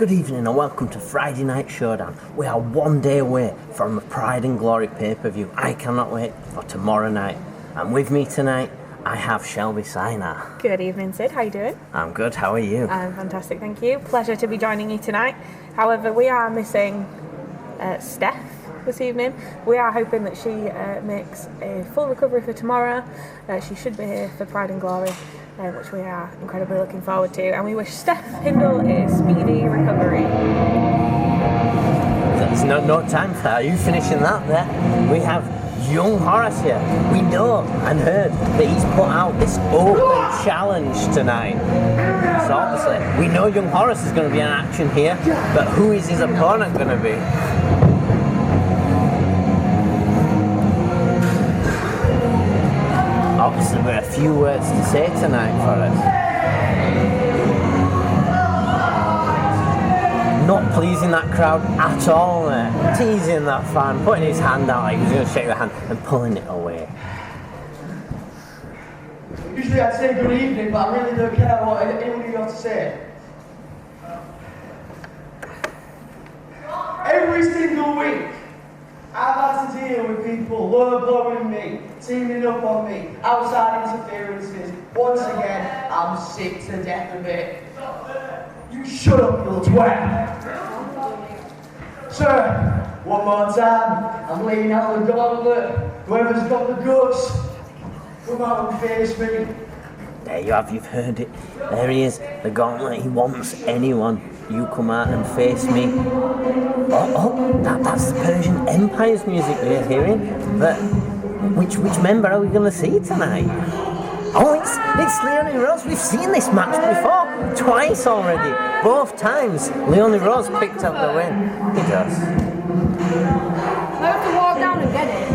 good evening and welcome to Friday Night Showdown. We are one day away from the Pride and Glory pay-per-view. I cannot wait for tomorrow night. And with me tonight, I have Shelby Sina. Good evening, Sid. How are you doing? I'm good. How are you? I'm fantastic, thank you. Pleasure to be joining you tonight. However, we are missing Steph this evening. We are hoping that she makes a full recovery for tomorrow. She should be here for Pride and Glory, which we are incredibly looking forward to. And we wish Steph Hindle a speedy recovery. There's no time for that. Are you finishing that there? We have young Horace here. We know and heard that he's put out this open challenge tonight. So obviously, we know young Horace is going to be in action here, but who is his opponent going to be? Obviously, we've got a few words to say tonight for us. Not pleasing that crowd at all, mate. Teasing that fan, putting his hand out like he was going to shake the hand and pulling it away. Usually I'd say good evening, but I really don't care what anyone of you have to say. Every single week, I've had to deal with people low-blowing me, teaming up on me, outside interferences. Once again, I'm sick to death of it. You shut up, you little twat. Sir, one more time, I'm laying out the gauntlet. Whoever's got the guts, come out and face me. There you have, you've heard it. There he is, the gauntlet. He wants anyone. You come out and face me. That's the Persian Empire's music we're hearing. But which member are we going to see tonight? Oh, it's Leonie Rose. We've seen this match before, twice already. Both times, Leonie Rose picked up the win. He does. I have to walk down and get it.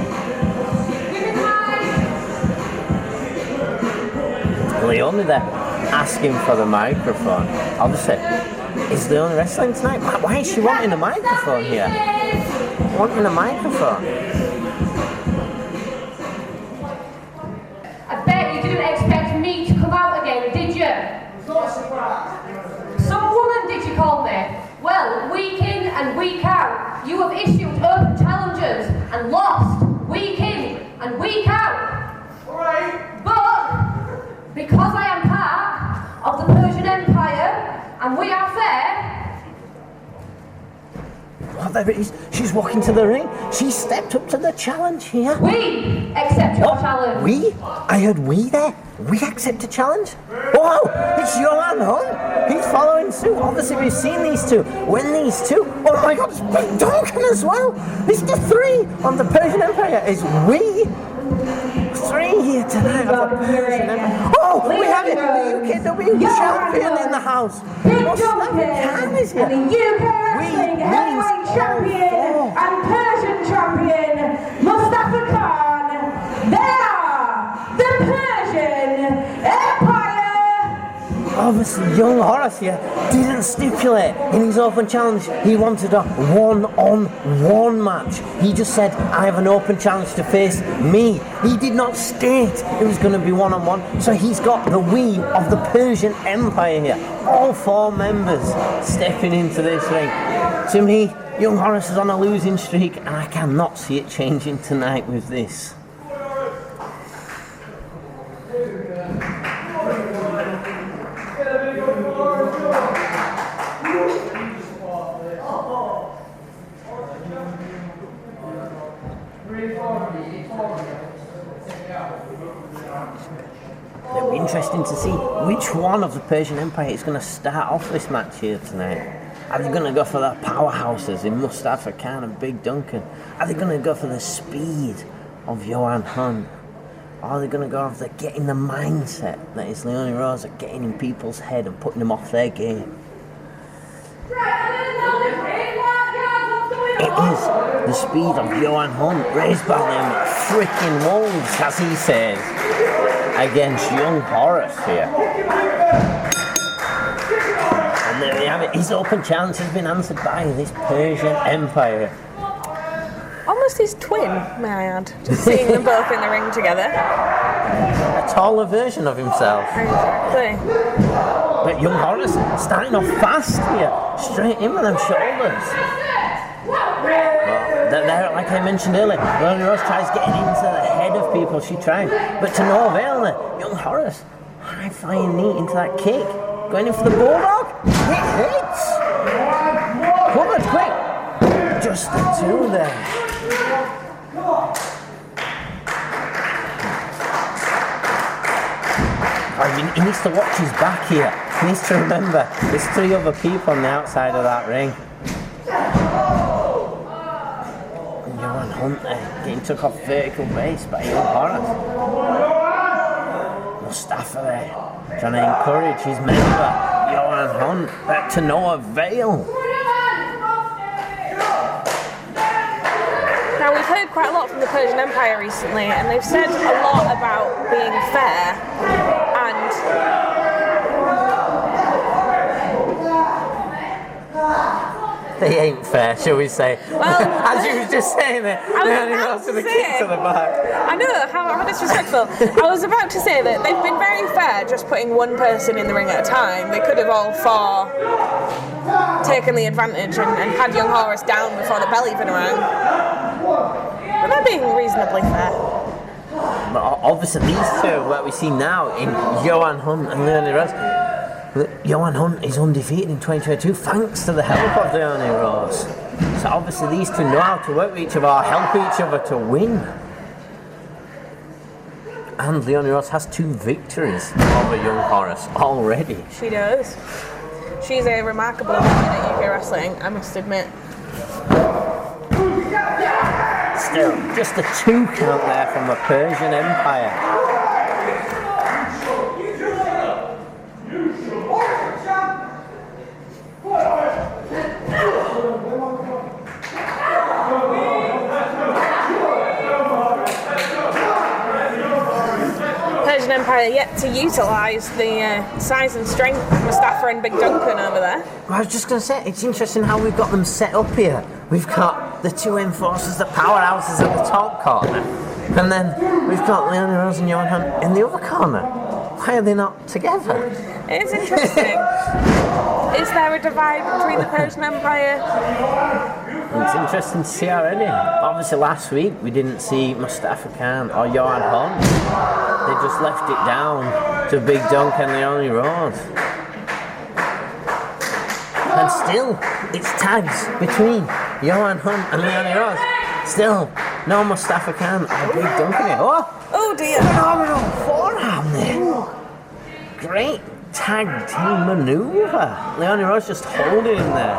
Leonie there, asking for the microphone. Obviously, is Leonie wrestling tonight? Why is she wanting a microphone here? Wanting a microphone? I bet you didn't expect me to come out again, did you? Not surprised. Some woman did you call me? Well, week in and week out, you have issued open challenges and lost week in and week out. Alright. But because I am part of the Persian Empire and we are fair. Oh, there it is. She's walking to the ring. She stepped up to the challenge here. We accept your challenge. We? I heard we there. We accept a challenge? Wow, it's Johan Hunt. He's following suit. Obviously, we've seen these two. When these two, oh my God, it's Big Duncan as well. It's the three of the Persian Empire. It's we. Three here tonight of the Persian Empire. Oh, we have it. The UKW champion in the house. Mustafa Khan is here. And the UK Wrestling Heavyweight Champion and Persian Champion, Mustafa Khan. They are the Persian Empire. Obviously, young Horace here didn't stipulate in his open challenge he wanted a one-on-one match. He just said, I have an open challenge to face me. He did not state it was going to be one-on-one, so he's got the we of the Persian Empire here. All four members stepping into this ring. To me, young Horace is on a losing streak, and I cannot see it changing tonight with this. It'll be interesting to see which one of the Persian Empire is going to start off this match here tonight. Are they going to go for the powerhouses in Mustafa Khan and Big Duncan? Are they going to go for the speed of Johan Hunt? Or are they going to go for getting the mindset that is Leonie Rose at getting in people's head and putting them off their game? It is the speed of Johan Hunt raised by them freaking wolves, as he says, against young Horace here. And there we have it. His open challenge has been answered by this Persian Empire. Almost his twin, may I add. Just seeing them both in the ring together. A taller version of himself. Exactly. But young Horace starting off fast here, straight in with them shoulders. There, like I mentioned earlier, Leonie Rose tries getting into the head of people, she tried, but to no avail there. Young Horace, high flying knee into that kick, going in for the bulldog, it hits! Covered quick, just the two there. I mean, he needs to watch his back here. He needs to remember there's 3 other people on the outside of that ring. Johan Hunt there, getting took off vertical base by young Horace. Mustafa there, trying to encourage his member, Johan Hunt, but to no avail. Now, we've heard quite a lot from the Persian Empire recently, and they've said a lot about being fair, and They ain't fair, shall we say? Well, as you was just saying it, Leonie Rose with a kick to the back. I know, how disrespectful. I was about to say that they've been very fair just putting one person in the ring at a time. They could have all 4 taken the advantage and had young Horace down before the bell even rang. But they're being reasonably fair. But obviously these two, what we see now in Johan Hunt and Leonie Rose, Johan Hunt is undefeated in 2022 thanks to the help of Leonie Rose. So obviously these two know how to work with each other, help each other to win. And Leonie Rose has 2 victories over young Horace already. She does. She's a remarkable woman at UK wrestling, I must admit. Still, just a 2 count there from the Persian Empire. Persian Empire yet to utilise the size and strength of Mustafa and Big Duncan over there. I was just going to say, it's interesting how we've got them set up here. We've got the 2 enforcers, the powerhouses at the top corner, and then we've got Leonie Rose and Johan Hunt in the other corner. Why are they not together? It's interesting. Is there a divide between the Persian Empire? It's interesting to see already. Obviously last week we didn't see Mustafa Khan or Johan Hunt. They just left it down to Big Dunk and Leonie Rose. And still, it's tags between Johan Hunt and Leonie Rose. Still, no Mustafa Khan or Big Dunk in it. Oh dear. Phenomenal forearm there. Great tag team maneuver. Leonie Rose just holding him there.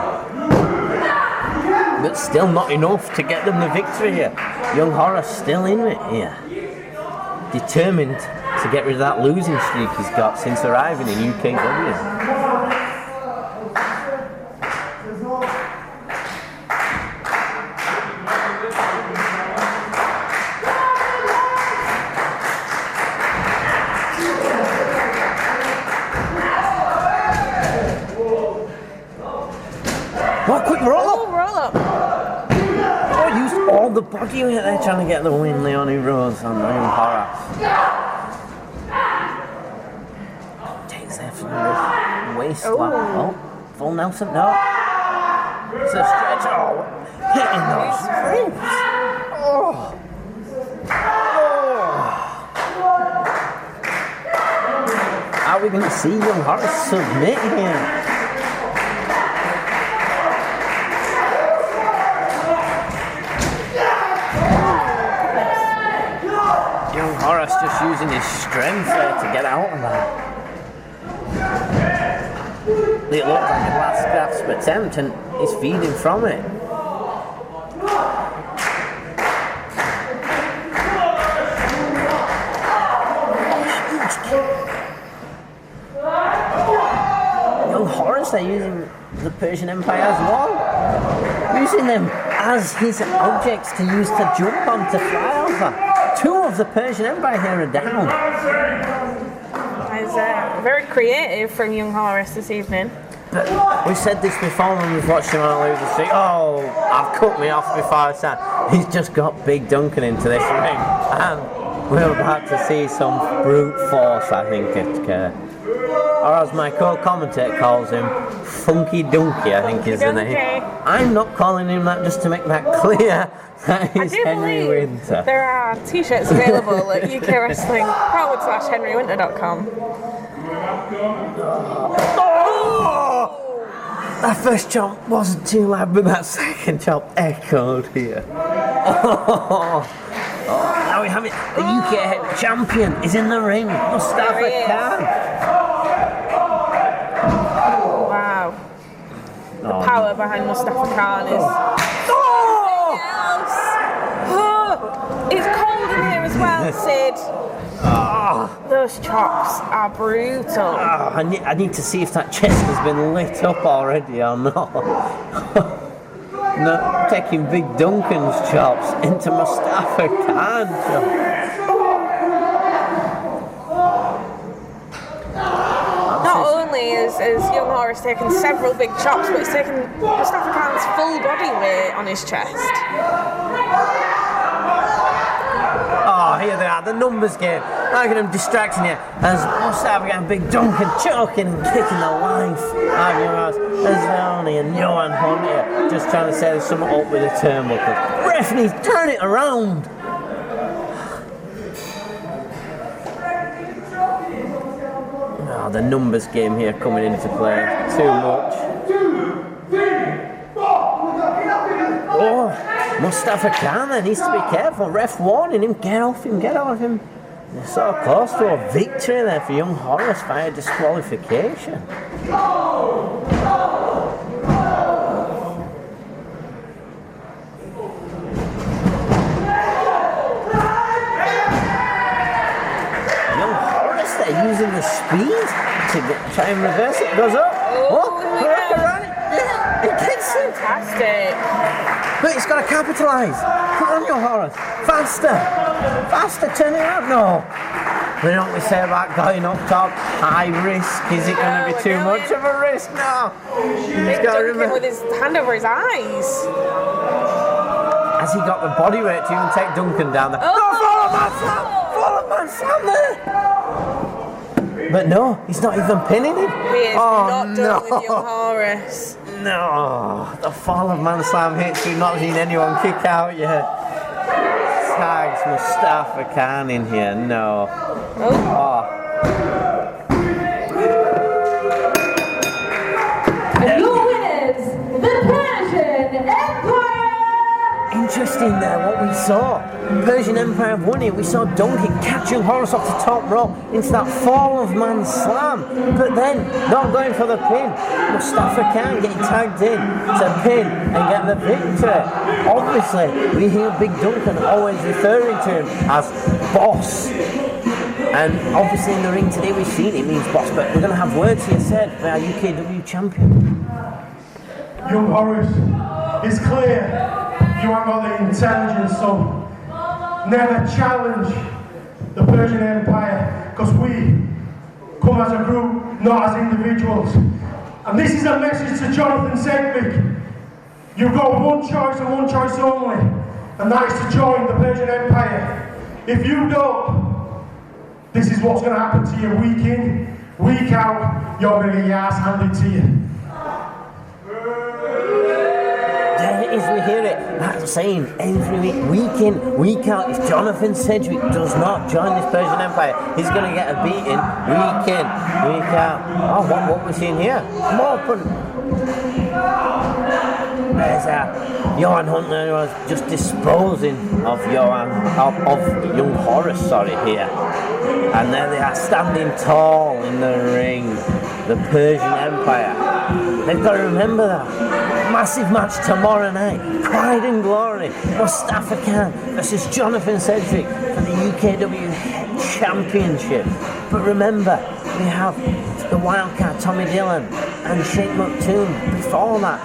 But still not enough to get them the victory here. Young Horace still in it here. Determined to get rid of that losing streak he's got since arriving in UKW. What, quick roll up! Oh, roll up. Oh, used all the body weight there trying to get the win, Leonie Rose on young Horace. Takes there from the waist slap. Oh, full Nelson, no. It's a stretch, oh, hitting those ribs. Oh. Are we going to see young Horace submit here? Horace just using his strength there to get out of that. It looked like a last gasp attempt and he's feeding from it. Young Horace there using the Persian Empire as well. Using them as his objects to use to jump on, to fly over. 2 of the Persian Empire here are down. It's very creative from young Horace this evening. But we've said this before when we've watched him on lose the streak. Oh, I've cut me off before I said. He's just got Big Duncan into this ring. And we're about to see some brute force, I think, occur. or as my co-commentator calls him, Funky Donkey, I think is the name. I'm not calling him that, just to make that clear. That is Henry Winter. There are t-shirts available at ukwrestling.com/henrywinter.com. Oh! That first chop wasn't too loud, but that second chop echoed here. Oh, now we have it. The UK champion is in the ring. Mustafa Khan. Wow. The power behind Mustafa Khan is something else. Oh, it's cold in here as well, Sid. Those chops are brutal. I need to see if that chest has been lit up already or not. No, taking Big Duncan's chops into Mustafa Khan chops. Not only is young Horace taking several big chops, but he's taking Mustafa Khan's full body weight on his chest. Oh, here they are, the numbers game. Look at them distracting you as Mustafa Khan, Big Duncan choking and kicking the life out of your ass. There's Leone and Johan Hunt here just trying to say there's something up with the turnbuckle. Referees, turn it around! Oh, the numbers game here coming into play. Too much. Oh, Mustafa Khan needs to be careful. Ref warning him, get off him, get off him. They're so close to a victory there for young Horace via disqualification. Young Horace there using the speed to try and reverse it. Goes up. Oh, around it. Yeah, it gets him. Fantastic. Look, he's got to capitalise. Come on, young Horace. Faster. Faster, turn it up. No. We know what we say about going up top. High risk. Is it going to be too much of a risk? No. Big Duncan with his hand over his eyes. Has he got the body weight to even take Duncan down there? Oh. No, follow man Sam there. But no, he's not even pinning him. He is not done with young Horace. No, the fall of Man Slam hits. We've not seen anyone kick out yet. Tags Mustafa Khan in here. No. Oh. And your winners, the Persian Empire! Interesting there what we saw. Persian Empire won it. We saw Duncan catching Horace off the top rope into that fall of man slam. But then, not going for the pin. Mustafa Khan getting tagged in to pin and get the victory. Obviously, we hear Big Duncan always referring to him as boss. And obviously in the ring today we've seen it means boss, but we're going to have words here said by our UKW champion. Young Horace, it's clear you haven't got the intelligence, so never challenge the Persian Empire, because we come as a group, not as individuals. And this is a message to Jonathan Sedgwick. You've got one choice and one choice only, and that is to join the Persian Empire. If you don't, this is what's going to happen to you week in, week out. You're going to get your ass handed to you. There it is, we hear it. That's saying every week in, week out, if Jonathan Sedgwick does not join this Persian Empire, he's going to get a beating week in, week out. Oh, what we're seeing here? More pun. There's Johan Hunter who was just disposing of young Horace, here. And there they are, standing tall in the ring, the Persian Empire. They've got to remember that. Massive match tomorrow night. Pride and Glory. Mustafa Khan versus Jonathan Sedgwick for the UKW Championship. But remember, we have the wildcard Tommy Dillon and Sheikh Maktoum before that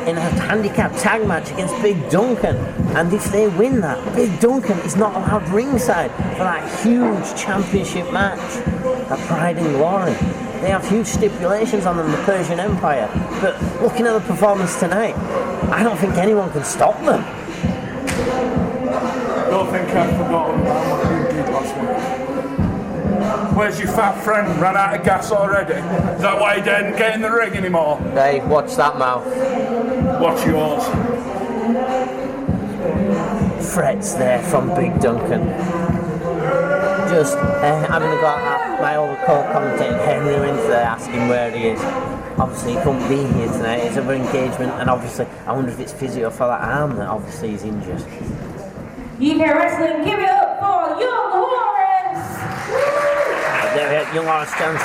in a handicap tag match against Big Duncan. And if they win that, Big Duncan is not allowed ringside for that huge championship match at Pride and Glory. They have huge stipulations on them, the Persian Empire. But looking at the performance tonight, I don't think anyone can stop them. Don't think I've forgotten what we did last week. Where's your fat friend? Ran out of gas already? Is that why he didn't get in the ring anymore? Hey, watch that mouth. Watch yours. Threats there from Big Duncan. Just having a go at my old co-commentator Henry Winter there, asking where he is. Obviously he couldn't be here tonight, it's another engagement, and obviously I wonder if it's physio for that arm that obviously he's injured. UK Wrestling, give it up for Young Horace! There we are, Young Horace challenge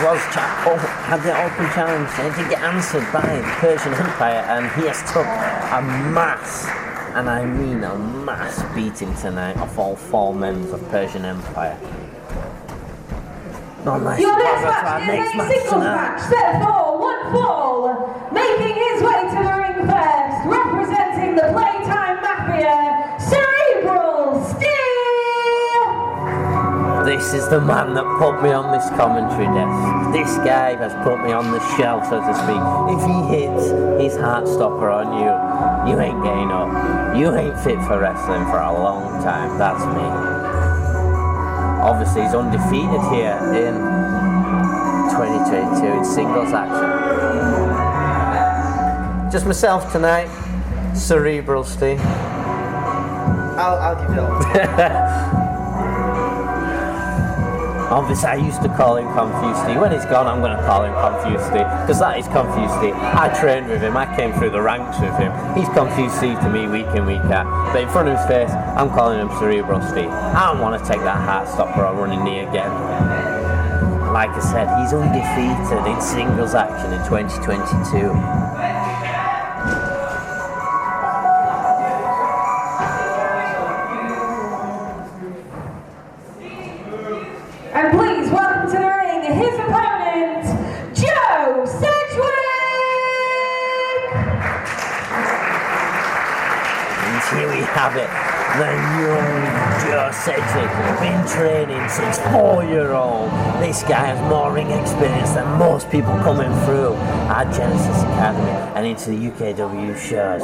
had the open challenge, and it did get answered by the Persian Empire, and he has took a mass, and I mean a mass beating tonight off all 4 members of Persian Empire. Not nice. Your next match is a singles match set for 1 fall. Making his way to the ring first, representing the Playtime Mafia, Cerebral Steel! This is the man that put me on this commentary desk. This guy has put me on the shelf, so to speak. If he hits his heart stopper on you, you ain't getting up. You ain't fit for wrestling for a long time. That's me. Obviously, he's undefeated here in 2022 in singles action. Just myself tonight, Cerebral Steel. I'll give it up. Obviously, I used to call him Confused Steve. When he's gone, I'm going to call him Confused Steve, because that is Confused Steve. I trained with him, I came through the ranks with him. He's Confused Steve to me week in, week out. But in front of his face, I'm calling him Cerebral Steve. I don't want to take that heart stopper or running knee again. Like I said, he's undefeated in singles action in 2022. And please welcome to the ring his opponent, Joe Sedgwick! And here we have it, the young Joe Sedgwick, been training since 4-year-old. This guy has more ring experience than most people coming through our Genesis Academy and into the UKW shows.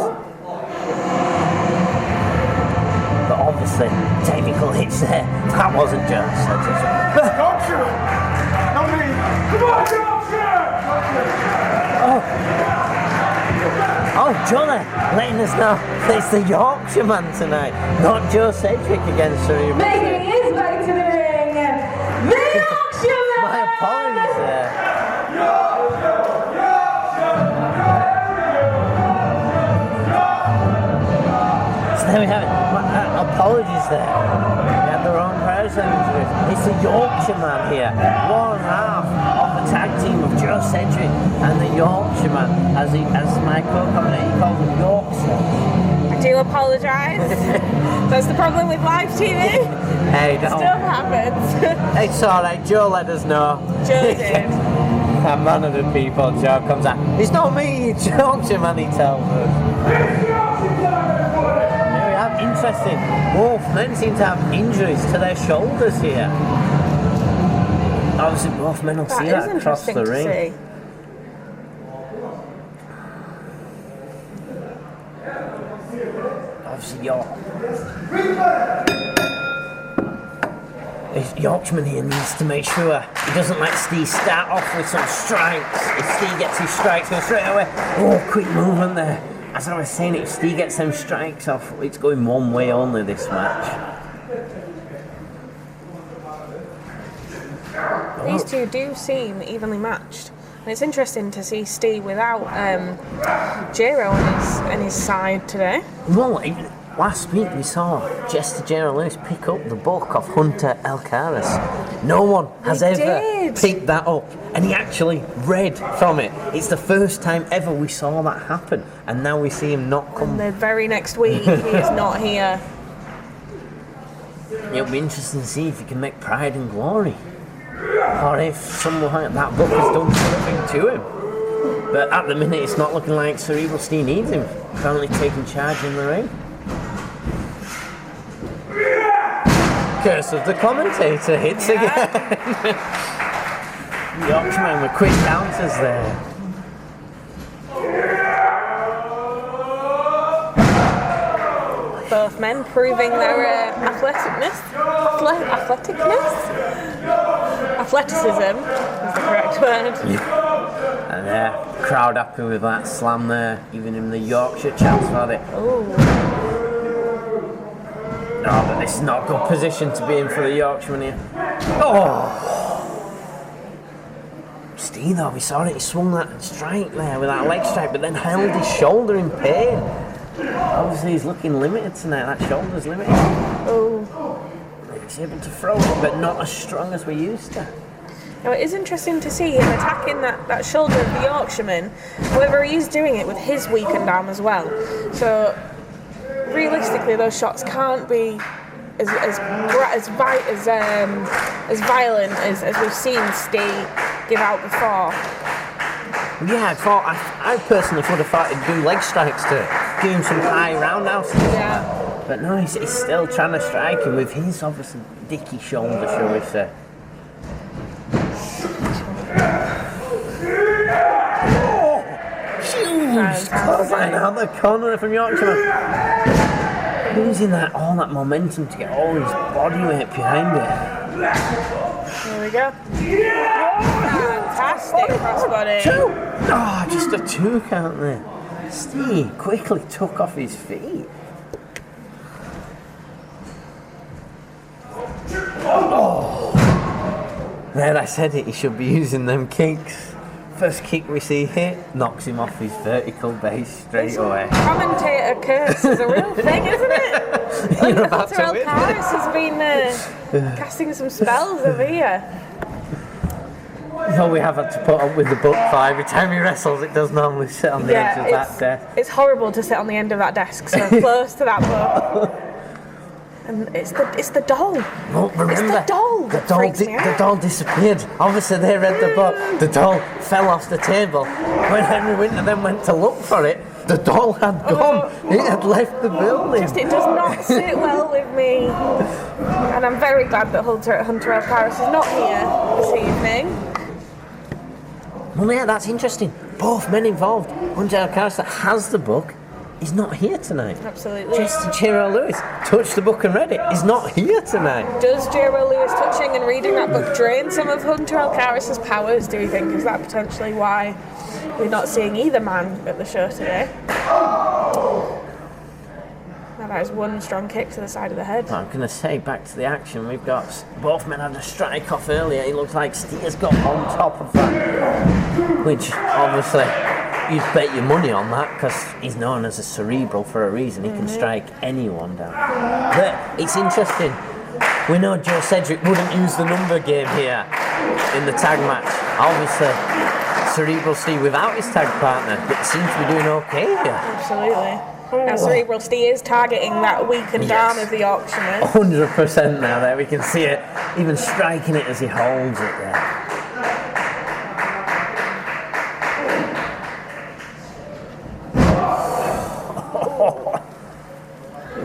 But obviously, technical hits there, that wasn't Joe Sedgwick. Yorkshire! Not me! Come on, Yorkshire! Oh, Johnny, letting us know it's the Yorkshire man tonight, not Joe Sedgwick against Cerebral. Making his way to the ring, the Yorkshire man! My apologies there. So there we have it. Apologies there. They had the wrong person into it. It's the Yorkshire man here. 1/2 of the tag team of Joe Sedgwick and the Yorkshire man, as my co-commentator calls him Yorkshire. I do apologise. That's the problem with live TV. Hey, don't. Still happens. It's alright, Joe let us know. Joe did. I'm one of the people, Joe comes out. It's not me, it's Yorkshire man, he tells us. Interesting. Both men seem to have injuries to their shoulders here. Obviously, both men will see that across the ring. See. Obviously, Yorkshireman here needs to make sure he doesn't let Steve start off with some strikes. If Steve gets his strikes, go straight away. Oh, quick movement there. As I was saying, if Steve gets them strikes off, it's going one way only this match. These two do seem evenly matched. And it's interesting to see Steve without Jero on his side today. Well, last week we saw Jester Gerald Lewis pick up the book of Hunter Elcaris. No one has ever picked that up, and he actually read from it. It's the first time ever we saw that happen, and now we see him not come. And the very next week, he is not here. It'll be interesting to see if he can make Pride and Glory, or if someone that book has done something to him. But at the minute, it's not looking like Cerebral Steel needs him. Currently taking charge in the ring. Curse of the commentator hits again. Yorkshireman with quick counters there. Both men proving their athleticism is the correct word. And crowd happy with that slam there, giving him the Yorkshire chance for it. Ooh. No, but this is not a good position to be in for the Yorkshireman here. Oh! Steve, though, we saw it, he swung that strike there with that leg strike, but then held his shoulder in pain. Obviously, he's looking limited tonight, that shoulder's limited. Oh. He's able to throw it, but not as strong as we used to. Now, it is interesting to see him attacking that shoulder of the Yorkshireman. However, he is doing it with his weakened arm as well. So, realistically, those shots can't be as violent as we've seen Steve give out before. Yeah, I personally would have thought he'd do leg strikes to give him some high roundhouse. Yeah. But no, he's still trying to strike him with his obviously dicky shoulder, shall we say. Oh! Huge cover out the corner from Yorkshire. Losing all that momentum to get all his body weight behind it. Here we go. Fantastic crossbody. Two! Oh, just a 2 count there. Steve quickly took off his feet. Oh! There, I said it, he should be using them kicks. First kick we see hit knocks him off his vertical base straight away. Commentator curse is a real thing, isn't it? You're about to win. Horace has been casting some spells over here. Well, we have had to put up with the book for every time he wrestles. It does normally sit on the edge of that desk. It's horrible to sit on the end of that desk so close to that book. And it's the doll. Well, remember, it's the doll. The doll disappeared. Obviously, they read the book. The doll fell off the table. When Henry Winter then went to look for it, the doll had gone. It had left the building. It does not sit well with me. And I'm very glad that Hunter L. Paris is not here this evening. Well, yeah, that's interesting. Both men involved. Hunter L. Paris that has the book is not here tonight. Absolutely. Just J.R. Lewis touched the book and read it. He's not here tonight. Does J.R. Lewis touching and reading that book drain some of Hunter L. Paris's powers, do you think? Is that potentially why we're not seeing either man at the show today? Now that is one strong kick to the side of the head. I'm going to say, back to the action, we've got both men had a strike off earlier. It looks like Steele's got on top of that, which obviously you'd bet your money on that because he's known as a Cerebral for a reason. He can strike anyone down. But it's interesting. We know Joe Cedric wouldn't use the number game here in the tag match. Obviously, Cerebral Steel without his tag partner, but seems to be doing okay here. Absolutely. Now Cerebral Steel is targeting that weakened arm of the Yorkshireman. 100% now there, we can see it, even striking it as he holds it there.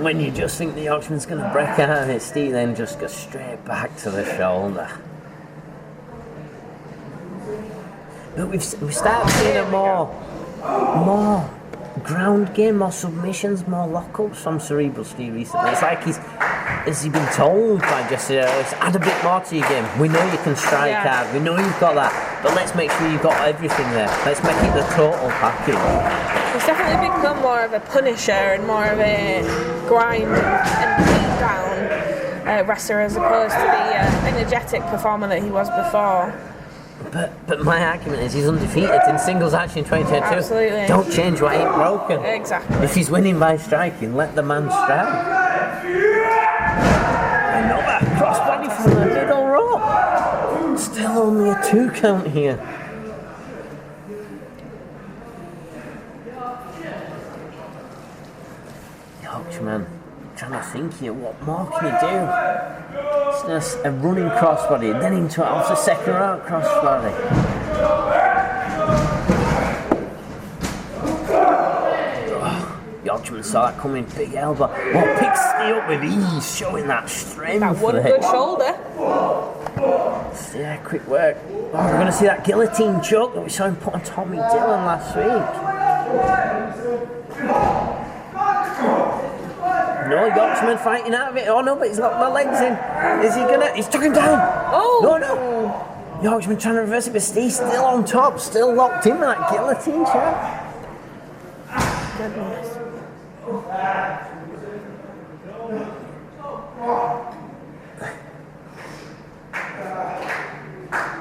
When you just think the Yorkshireman's going to break out and it, Steve then just goes straight back to the shoulder. But we've started seeing a more ground game, more submissions, more lockups from Cerebral Steel recently. It's like has he been told by Jesse Ellis, add a bit more to your game. We know you can strike hard, we know you've got that, but let's make sure you've got everything there. Let's make it the total package. He's definitely become more of a punisher and more of a grind and beat down wrestler as opposed to the energetic performer that he was before. But my argument is he's undefeated in singles action in 2022. Absolutely. Don't change what ain't broken. Exactly. If he's winning by striking, let the man strike. Another crossbody from the middle rope. Still only a 2 count here. Yorkshireman trying to think here, what more can he do? It's just a running crossbody, then into it off the second round crossbody. Yorkshireman saw that coming, big elbow. Well, picks Steel up with ease, showing that strength. That one good shoulder. Yeah, quick work. Oh, we're going to see that guillotine choke that we saw him put on Tommy Dillon last week. No, Yorkshireman fighting out of it. Oh no, but he's locked the legs in. Is he gonna? He's took him down. Oh! No. Yorkshireman trying to reverse it, but Steve's still on top, still locked in with that guillotine chair. Goodness.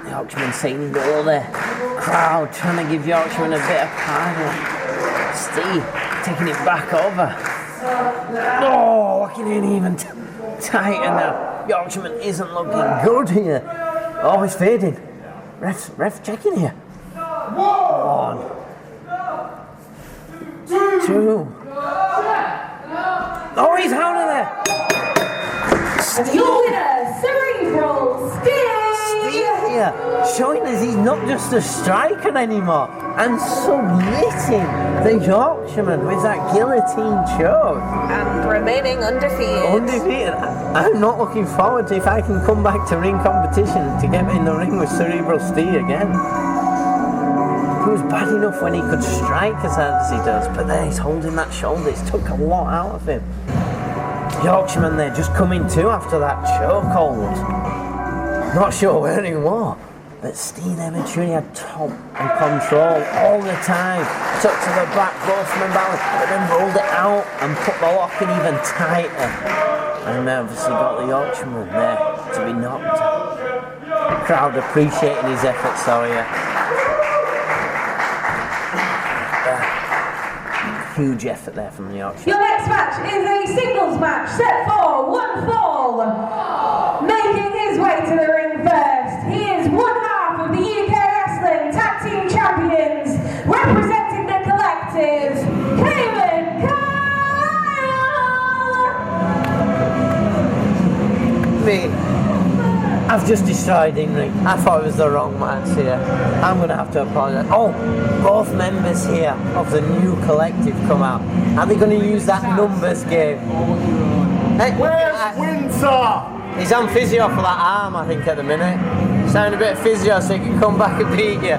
Yorkshireman saying no there. Crowd trying to give Yorkshireman a bit of pardon. Steve taking it back over. Oh, locking in even tighter now. Yorkshireman isn't looking good here. Oh, he's fading. Ref checking here. 1, 2. Oh, he's out of there. Your winner, Cerebral Steel! Here, showing us he's not just a striker anymore, and submitting the Yorkshireman with that guillotine choke. And remaining undefeated. Undefeated. I'm not looking forward to if I can come back to ring competition to get in the ring with Cerebral Steel again. He was bad enough when he could strike as hard as he does, but there he's holding that shoulder. It's took a lot out of him. Yorkshireman there just coming to after that chokehold. Not sure where he was, but Steve Eventually had top and control all the time. Took to the back, both men balance, but then rolled it out and put the lock in even tighter. And obviously got the Yorkshireman there to be knocked. Crowd appreciating his efforts, so yeah. Huge effort there from the Yorkshire. Your next match is a singles match set for 1 fall. Making his way to the ring first, he is one half of the UK Wrestling Tag Team Champions, representing the collective, Kevin Kyle! Me. I've just destroyed Inring. I thought it was the wrong match here. I'm going to have to apologise. Oh, both members here of the new collective come out. Are they going to use that numbers game? Hey, Where's Winter? He's on physio for that arm, I think, at the minute. He's having a bit of physio so he can come back and beat you.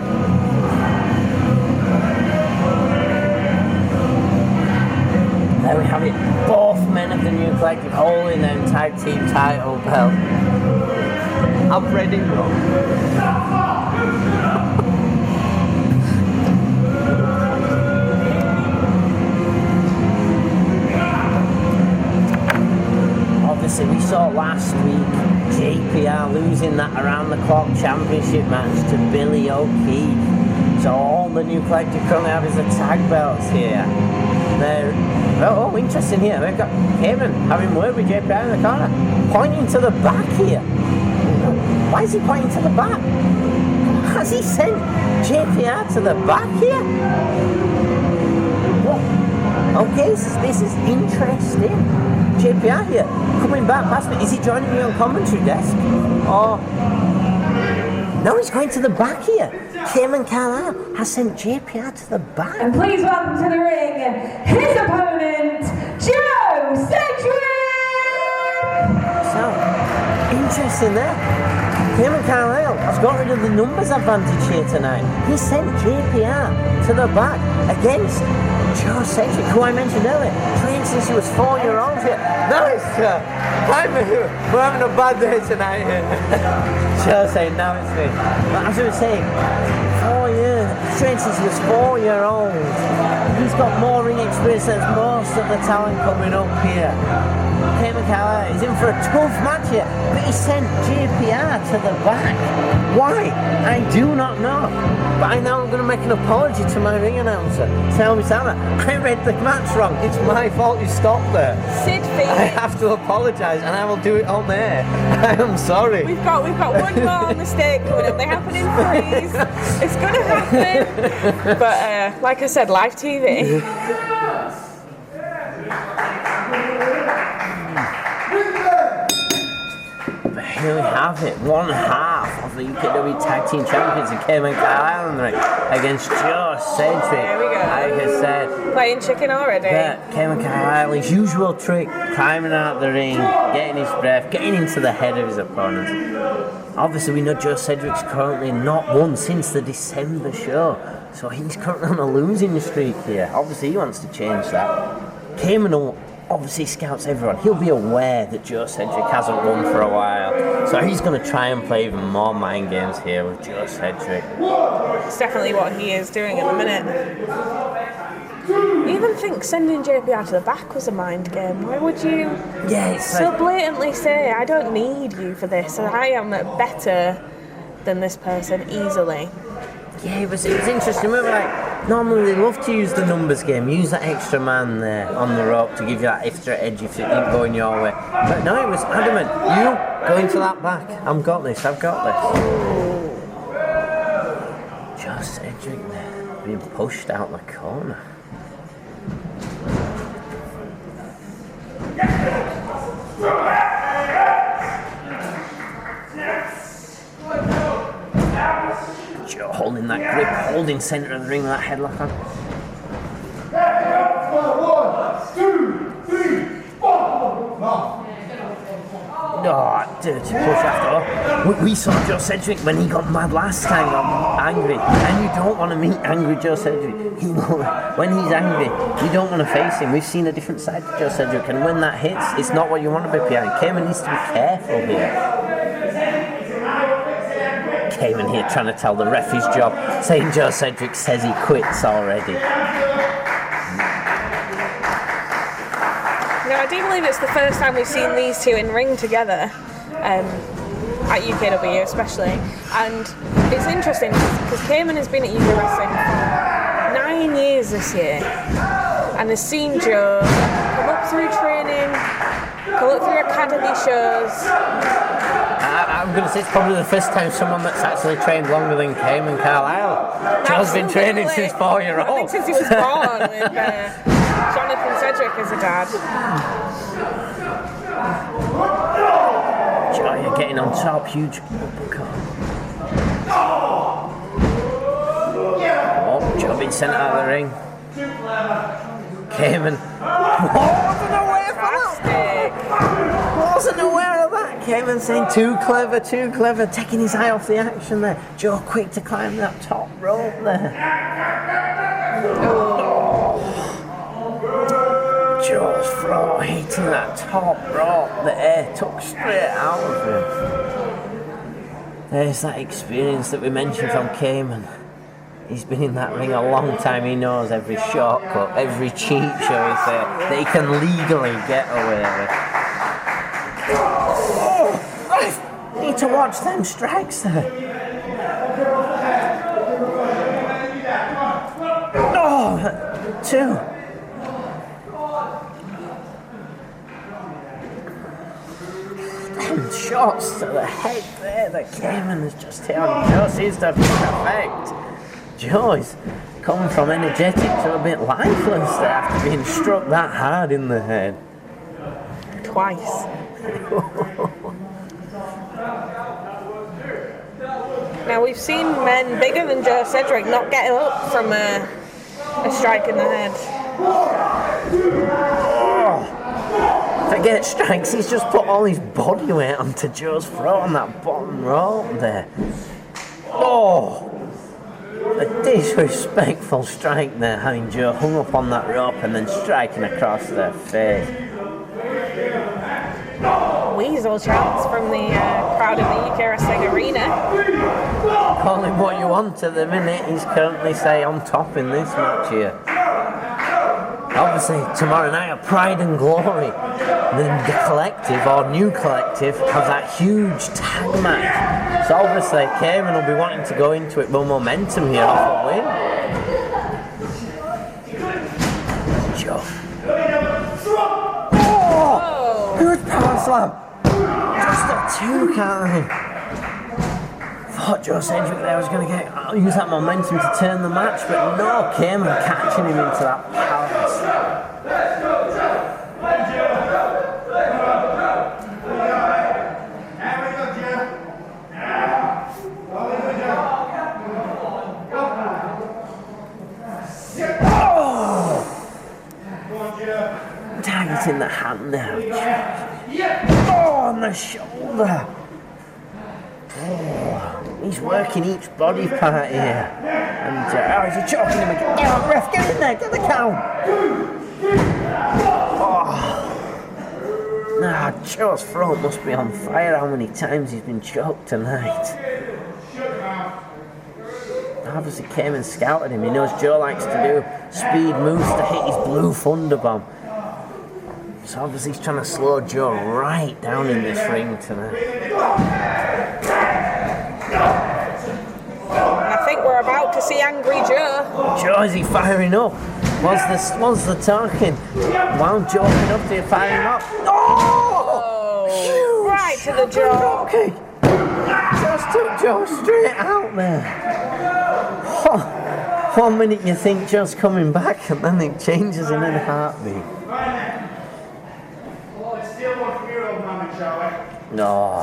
There we have it. Both men of the new collective holding them tag team title belt. I'm ready, bro. Obviously, we saw last week JPR losing that around the clock championship match to Billy O'Keefe. So all the new collective currently have is the tag belts here. They're, oh, interesting here. We've got Kevin having word with JPR in the corner, pointing to the back here. Why is he pointing to the back? Has he sent JPR to the back here? What? Okay, this is interesting. JPR here, coming back past me. Is he joining me on commentary desk? Or... No, he's going to the back here. Kevin Carlisle has sent JPR to the back. And please welcome to the ring, his opponent, Joe Sedgwick! So, interesting there. Kevin Carlisle has got rid of the numbers advantage here tonight. He sent JPR to the back against Joe Sedgwick, who I mentioned earlier, trained since he was 4-year-old here. Nice, we're having a bad day tonight here. Joe saying, now it's me. But as I was saying, 4 years, trained since he was 4-year-old. He's got more ring experience than most of the talent coming up here. Kevin Carlisle is in for a tough match here, but he sent JPR to the back. Why? I do not know. But I know I'm going to make an apology to my ring announcer. Tell me, Santa, I read the match wrong. It's my fault you stopped there. Sid Fee. I have to apologise, and I will do it on air. I am sorry. We've got one more mistake coming up. They happen in threes. It's going to happen. But like I said, live TV. Here we have it, one half of the UKW Tag Team Champions and Kevin Carlisle in the ring against Joe Sedgwick. There we go. Like I said, Playing chicken already. yeah, Kevin Carlisle, his usual trick, climbing out the ring, getting his breath, getting into the head of his opponent. Obviously, we know Joe Sedgwick's currently not won since the December show, so he's currently on a losing streak here. Obviously, he wants to change that. Cayman will obviously scouts everyone. He'll be aware that Joe Cedric hasn't won for a while, so he's going to try and play even more mind games here with Joe Cedric. It's definitely what he is doing at the minute. You even think sending JP out to the back was a mind game? Why would you so blatantly say, I don't need you for this, and I am better than this person easily? Yeah, it was interesting. Remember, like, normally they love to use the numbers game, use that extra man there on the rope to give you that extra edge if it ain't going your way. But no, it was adamant. You go into that back. I've got this. Joe Cedric there, being pushed out the corner. Joe holding that grip, holding centre of the ring with that headlock on. 1, 2, 3, 4. Oh, dirty push after all. We saw Joe Cedric when he got mad last time, got angry. And you don't want to meet angry Joe Cedric. When he's angry, you don't want to face him. We've seen a different side to Joe Cedric, and when that hits, it's not what you want to be behind. Cayman needs to be careful here. Cayman here trying to tell the ref his job, saying Joe Cedric says he quits already. Now, I do believe it's the first time we've seen these two in ring together, at UKW especially, and it's interesting because Cayman has been at UK Wrestling for 9 years this year and has seen Joe come up through training, come up through academy shows. I'm going to say it's probably the first time someone that's actually trained longer than Cayman Carlisle. Joe's been training since 4-year-old. I think since he was born with Jonathan Cedric as a dad. Joe, you're getting on top, huge uppercut. Oh, Joe being sent out of the ring. Cayman. Wasn't aware of that. Cayman saying too clever, taking his eye off the action there. Joe quick to climb that top rope there. Joe's throat hitting that top rope, the air took straight out of him. There's that experience that we mentioned from Cayman. He's been in that ring a long time, he knows every shortcut, every cheat, shall we say, that he can legally get away with. Oh, need to watch them strikes there. Oh, 2. Them shots to the head there that Cayman has just hit on Joe seems to have been effect. Joe is coming from energetic to a bit lifeless there after being struck that hard in the head. Twice. Now we've seen men bigger than Joe Cedric not get up from a strike in the head. Forget strikes, he's just put all his body weight onto Joe's throat on that bottom rope there. Oh! A disrespectful strike there, having Joe hung up on that rope and then striking across their face. Weasel chants from the crowd in the UK Wrestling Arena. Call him what you want at the minute, he's currently, say, on top in this match here. Obviously, tomorrow night, a Pride and Glory. The collective, or new collective, have that huge tag match. So obviously, Cayman will be wanting to go into it with momentum here off a win. Joe. Oh! Good power slam. Just a 2 count. Thought Joe Cedric there was going to use that momentum to turn the match, but no, Cayman catching him into that power. In the hand now. Oh, on the shoulder. Oh, he's working each body part here. And he's choking him again. Get on, ref, get in there, get the count. Oh. Joe's throat must be on fire. How many times he's been choked tonight? Obviously came and scouted him. He knows Joe likes to do speed moves to hit his blue thunder bomb. So obviously he's trying to slow Joe right down in this ring tonight. I think we're about to see Angry Joe. Joe, is he firing up? What's the talking? Wound Joe up to fire him up. Oh! Huge! Right to the jaw. Okay. Just took Joe straight out there. 1 minute you think Joe's coming back and then it changes in a heartbeat. No.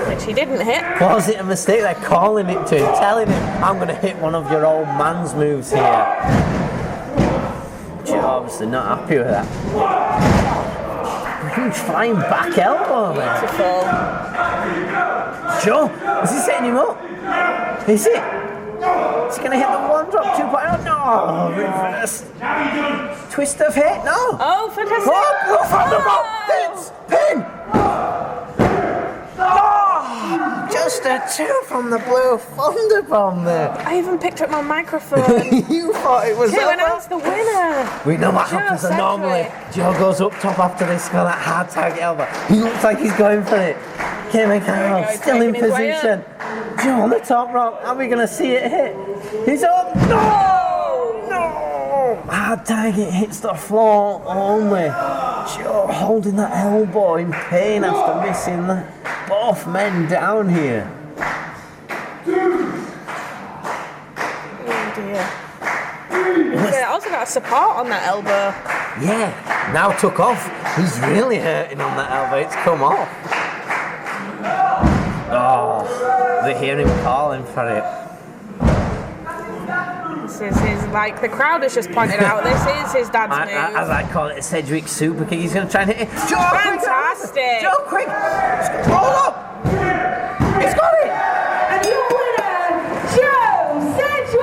Which he didn't hit. Was it a mistake? They're calling it to him, telling him, I'm going to hit one of your old man's moves here. Joe obviously not happy with that. Huge flying back elbow there. Beautiful. Joe, is he setting him up? Is it? He's going to hit the one drop 2.0. No, reverse. Twist of hit, no. Oh, fantastic. Oh, thunderbolt. Hits, pin. Oh, just a 2 from the blue thunder bomb there. I even picked up my microphone You thought it was to over? announce the winner. We know what Joe happens Sedgwick. normally. Joe goes up top after this, got that hard tag elbow. He looks like he's going for it. Kevin Carroll still in making his way position. Joe on the top rope. Are we going to see it hit? He's up. No! No! Hard tag, it hits the floor only. Joe holding that elbow in pain after missing that. Both men down here. Oh dear. Yeah, also got a support on that elbow. Yeah, now took off. He's really hurting on that elbow. It's come off. Oh, they hear him calling for it. This is his, like the crowd has just pointed out, this is his dad's move. As I call it, a Sedgwick super kick. He's going to try and hit it. Joe, Fantastic. Joe, quick! Hold up! He's got it! And your winner, Joe Sedgwick!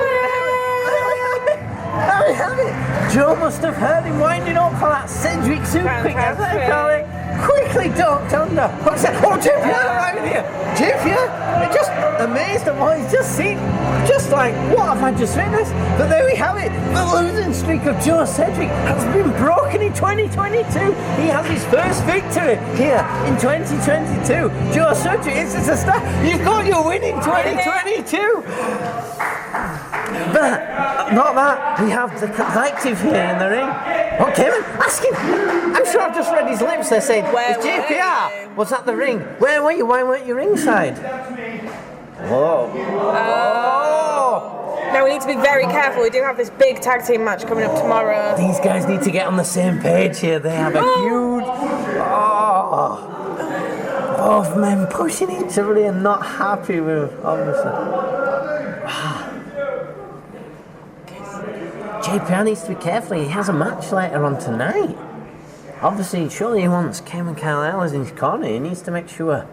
I have it! Joe must have heard him winding up for that Sedgwick super kick, as I call it. Quickly ducked under. Oh, JPR right in here. JPR, we're just amazed at what he's just seen. Just like, what have I just witnessed? But there we have it. The losing streak of Joe Sedgwick has been broken in 2022. He has his first victory here in 2022. Joe Sedgwick, it's a start. You've got your win in 2022. But not that. We have the collective here in the ring. Oh, Kevin, ask him. I'm sure I've just read his lips. They're saying, it's JPR. Was that the ring? Where were you? Why weren't you ringside? Whoa. Oh. Now we need to be very careful. We do have this big tag team match coming up tomorrow. These guys need to get on the same page here. They have a huge... Oh. Both men pushing each other and not happy with, obviously. JPR needs to be careful. He has a match later on tonight. Obviously, surely he wants Cameron Carlisle in his corner. He needs to make sure.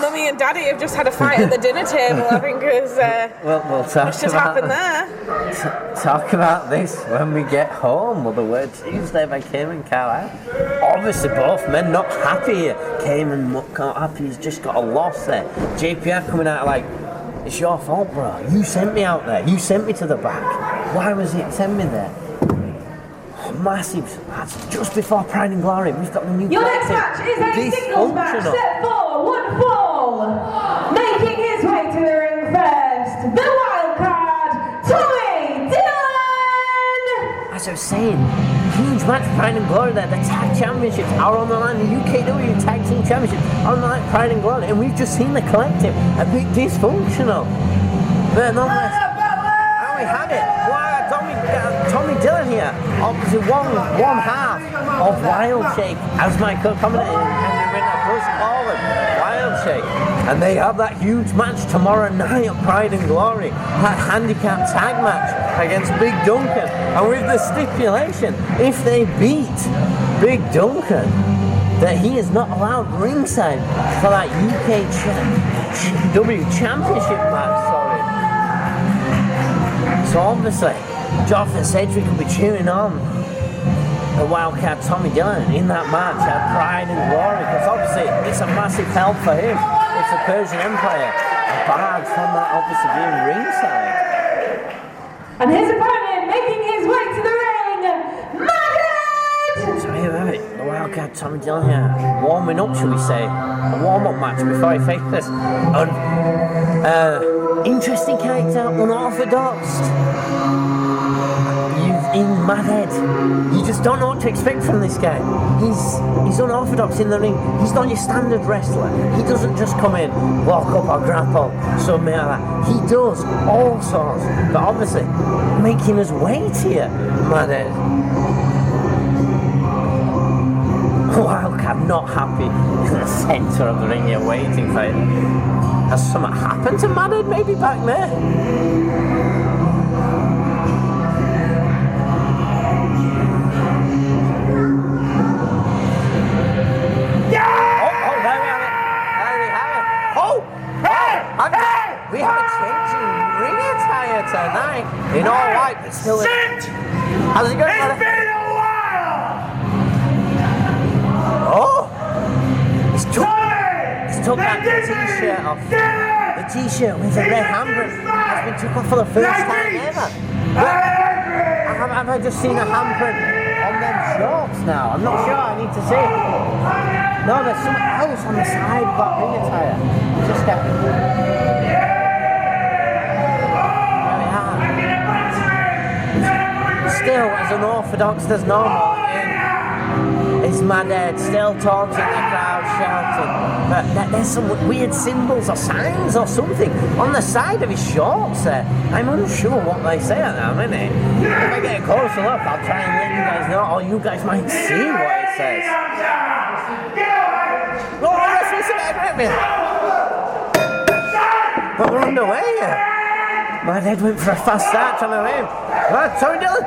Mummy and Daddy have just had a fight at the dinner table, I think, because We'll talk what's just about happened there. Talk about this when we get home. Well, the word Tuesday by Cameron Carlisle. Obviously, both men not happy here. Cameron not happy. He's just got a loss there. JPR coming out like, it's your fault, bro. You sent me out there. You sent me to the back. Why was it send me there? Massive. That's just before Pride and Glory. We've got the new. Your next match is a singles match set for one fall. Making his way to the ring first, the wild card, Tommy Dillon! As I was saying, huge match for Pride and Glory there. The tag championships are on the line. The UKW tag team championships are on the line. Pride and Glory, and we've just seen the collective a bit dysfunctional. But nonetheless, how we had it. Wow, Tommy Dillon here. Obviously, one half of Wild Shake, as my co-commentator and the winner does call it, Wild Shake. And they have that huge match tomorrow night at Pride and Glory, that handicap tag match against Big Duncan. And with the stipulation, if they beat Big Duncan, that he is not allowed ringside for that UKW Championship match. So So obviously, Jonathan Sedgwick will be cheering on the Wildcat Tommy Dillon in that match at Pride and Glory, because obviously it's a massive help for him. It's a Persian Empire barred from that obviously being ringside. And his opponent making his way to the ring, Madden! So here we have it, the Wildcat Tommy Dillon here, warming up, shall we say, a warm-up match before he faces interesting character, unorthodox. In Madhead, you just don't know what to expect from this guy. He's unorthodox in the ring. He's not your standard wrestler. He doesn't just come in, walk up or grapple, something like that. He does all sorts, but obviously making his way here, Madhead. Wildcat not happy in the centre of the ring here waiting for him. Has something happened to Madhead maybe back there? We have a change in ring attire tonight. In all white, but still. How's it going? It's been a while! Oh! He's took that t-shirt off. The t-shirt with the red handprint has been took off for the first time ever. Have I just seen a handprint on them shorts now? I'm not sure, I need to see. No, there's something else on the side of that ring attire. Just get... Still as unorthodox as normal, it's Madhead still talking to the crowd, shouting, but there's some weird symbols or signs or something on the side of his shorts there. I'm unsure what they say at that minute. If I get a closer look, I'll try and let you guys know, or you guys might see what it says. Oh, let's see some aggressive. But we're underway here. Madhead went for a fast start trying to win. Tommy Dillon.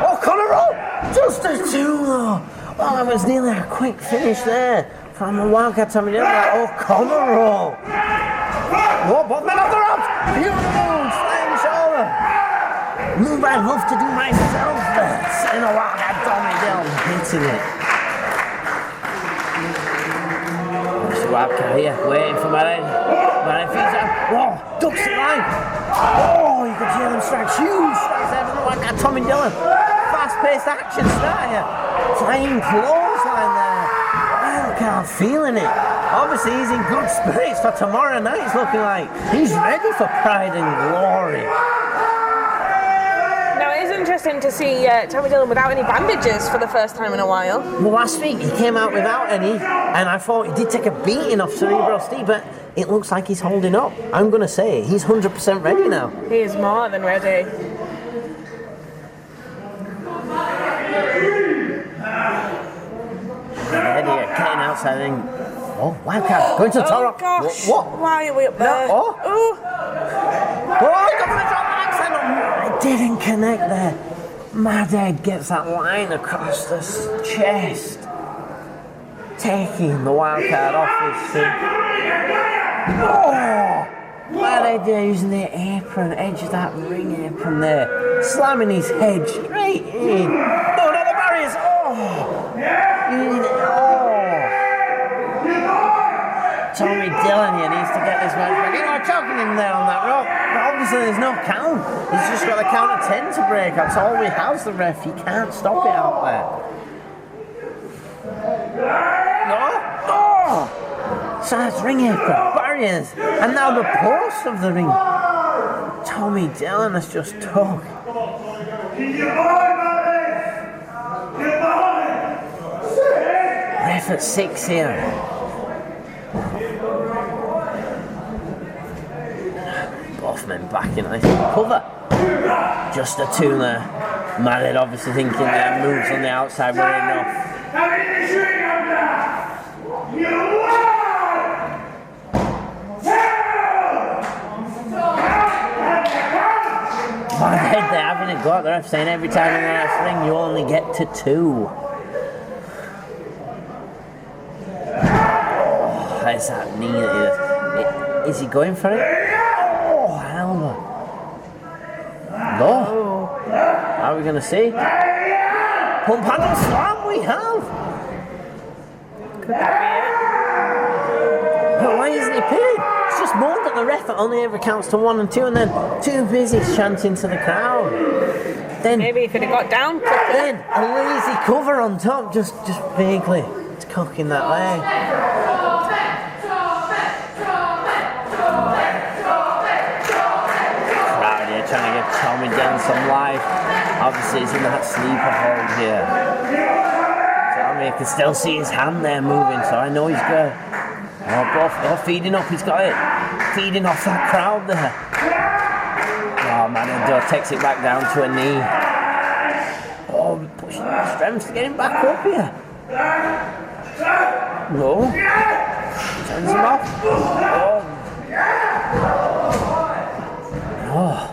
Oh, Connor Roll. Just a two though. Oh, that was nearly a quick finish there from the Wildcat Tommy Dillon. Oh, Connor Roll. Oh, Botman off the ropes. Huge flying shoulder. Move I'd love to do myself there. In the Wildcat Tommy Dillon hitting it. There's Wildcat here waiting for Madhead. Madhead feeds out. Whoa, ducks the line. Oh, you can hear them strikes. Huge strikes there from the Wildcat Tommy Dillon. Fast-paced action start here. Flying clothesline there. Wildcat feeling it. Obviously, he's in good spirits for tomorrow night, it's looking like. He's ready for Pride and Glory. Now, it is interesting to see Tommy Dillon without any bandages for the first time in a while. Well, last week he came out without any, and I thought he did take a beating off Cerebral Steel, but it looks like he's holding up. I'm going to say he's 100% ready now. He is more than ready. Ready here, getting outside the ring. Oh, Wildcat, going to the top. Oh gosh, what? Why are we up there? No, oh, he got the top accent. It didn't connect there. Madhead gets that line across the chest, taking the Wildcat off his feet. Oh! Madhead there using the apron, edge of that ring apron there, slamming his head straight in. No, not the barriers. Tommy Dillon here needs to get this match back. You know, choking him there on that rope. But obviously there's no count. He's just got the count of 10 to break. That's all he has, the ref. He can't stop it out there. No. Oh! So that's ring apron, barriers, and now the post of the ring. Tommy Dillon has just took. Ref at 6 here. Both men backing, I think. Cover. Just a 2 there. Madhead obviously thinking their moves on the outside were enough. Madhead there having a go at the ref, saying every time in the last ring you only get to 2. Oh, there's that knee that is he going for it? Oh, Helmer. No. are we going to see? Pump handle slam we have. Could that But why isn't he paid? It's just moaned at the ref that only ever counts to 1 and 2, and then too busy chanting to the crowd. Then be it? Maybe if it had got down quicker. Then a lazy cover on top, just vaguely. It's cocking that leg. Crowd here trying to give Tommy Dillon some life. Obviously he's in that sleeper hold here. Tommy, I can still see his hand there moving, so I know he's good. Oh, feeding up, he's got it. Feeding off that crowd there. Oh man, Endo takes it back down to a knee. Oh, pushing the strength to get him back up here. No. Turns him off. Oh.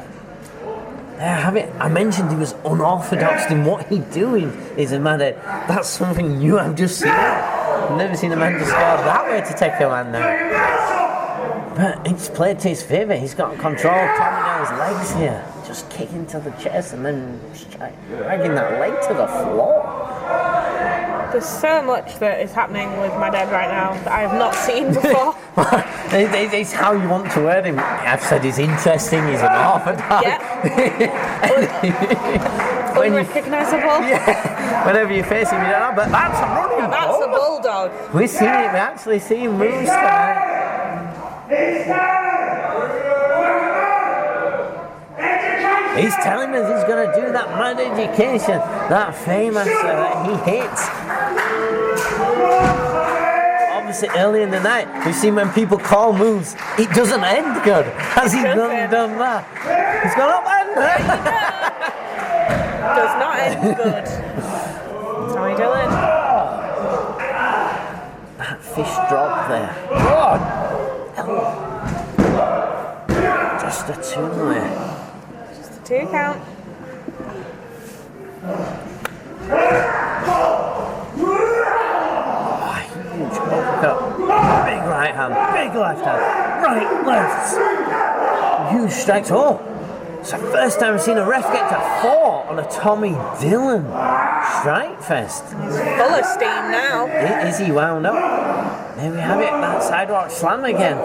There I have it. I mentioned he was unorthodox in what he'd do is a man. That's something new I've just seen. I've never seen a man just go that way to take a man now. But it's played to his favour. He's got control of Tommy Dillon's legs here. Just kicking to the chest and then dragging that leg to the floor. There's so much that is happening with my dad right now that I have not seen before. It's how you want to word him. I've said he's interesting, he's an orthodox. Yeah. Unrecognisable. Yeah. Whenever you face him, you don't know. But that's a running That's a bulldog. We actually see him move tonight. He's telling us he's going to do that mad education, that famous that he hits. Obviously, early in the night, we've seen when people call moves, it doesn't end good. Has he done that? He's gone up and does not end good. Tommy Dillon. That fish drop there. Oh. Just a 2 there. 2 count. Huge uppercut. Big right hand, big left hand, right, left. Huge strikes. Oh, it's the first time I've seen a ref get to 4 on a Tommy Dillon strike fest. He's full of steam now. Is he wound up? There we have it, that sidewalk slam again.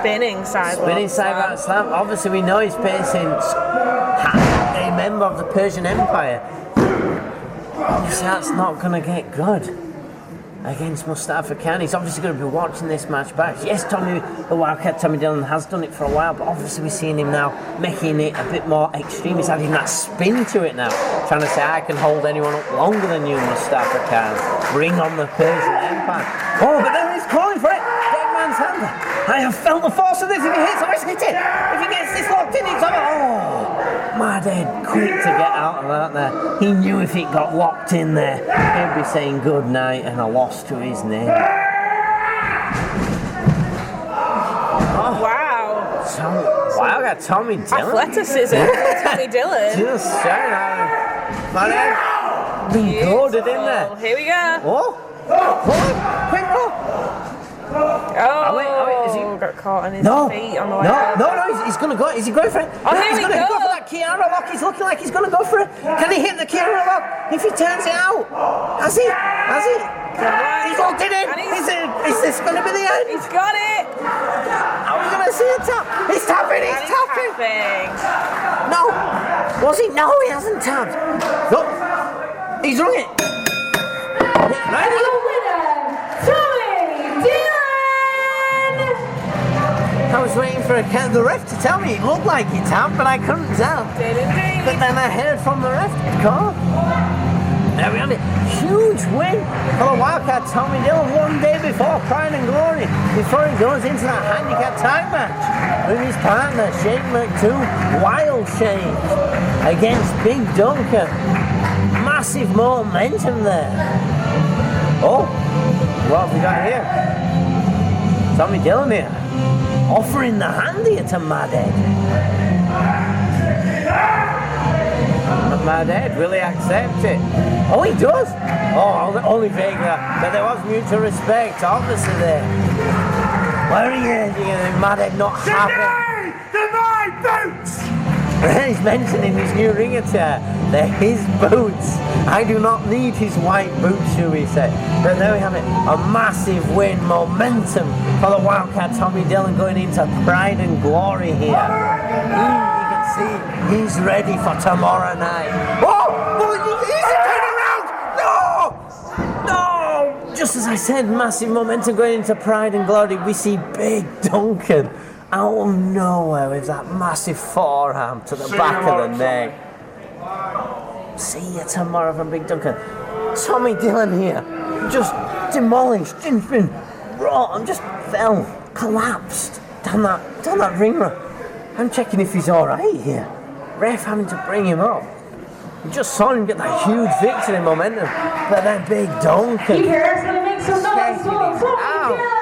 Spinning sidewalk slam. Obviously we know he's facing a member of the Persian Empire. Obviously that's not going to get good against Mustafa Khan. He's obviously going to be watching this match back. Yes, the Wildcat Tommy Dillon has done it for a while, but obviously we're seeing him now making it a bit more extreme. He's adding that spin to it now, trying to say I can hold anyone up longer than you, Mustafa Khan. Bring on the Persian Empire. Oh, but then he's calling for it. Dead man's hand. I have felt the force of this. If he hits, always hit it. If he gets this locked in, it's over. Oh, mad head, quick to get out of that there. He knew if it got locked in there, he'd be saying good night and a loss to his name. Oh, wow. Wow, I got Tommy Dillon. Athleticism for Tommy Dillon. Just showing out. Mad head. Being goaded in there. Here we go. Oh, quick roll. Oh, wait, is he got caught on his feet on the way out. No, he's going to go. Is he going for it? Oh, here he's we going to go. go for that Kiara lock. He's looking like he's going to go for it. Can he hit the Kiara lock? If he turns it out, has he? He's locked it in. Is this going to be the end? He's got it. Are we going to see a tap? He's tapping. He's tapping. No. Was he? No, he hasn't tapped. Look. He's rung it. Right. I was waiting for the ref to tell me. It looked like he tapped, but I couldn't tell. But then I heard from the ref to call. There we have it. Huge win for the Wildcat Tommy Dillon 1 day before Pride and Glory. Before he goes into that handicap tag match with his partner, Shane McToo, Wild Shane, against Big Duncan. Massive momentum there. Oh, what have we got here? Tommy Dillon here. Offering the hand here to Madhead. But Madhead, will he accept it? Oh, he does! Oh, only vaguely. But there was mutual respect, obviously, there. Where are you? Madhead not happy. Deny the my boots! He's mentioning his new ring attire. They're his boots. I do not need his white boots, shall we say. But there we have it. A massive win, momentum for the Wildcat Tommy Dillon going into pride and glory here. You can see he's ready for tomorrow night. Oh, he's turning around. No! Just as I said, massive momentum going into pride and glory. We see Big Duncan out of nowhere with that massive forearm to the back of the neck. See you tomorrow from Big Duncan. Tommy Dillon here, just demolished, just been raw and just fell, collapsed down that ring road. I'm checking if he's alright here. Ref having to bring him up. We just saw him get that huge victory momentum, but then Big Duncan. You hear us gonna make some noise for Tommy Dillon.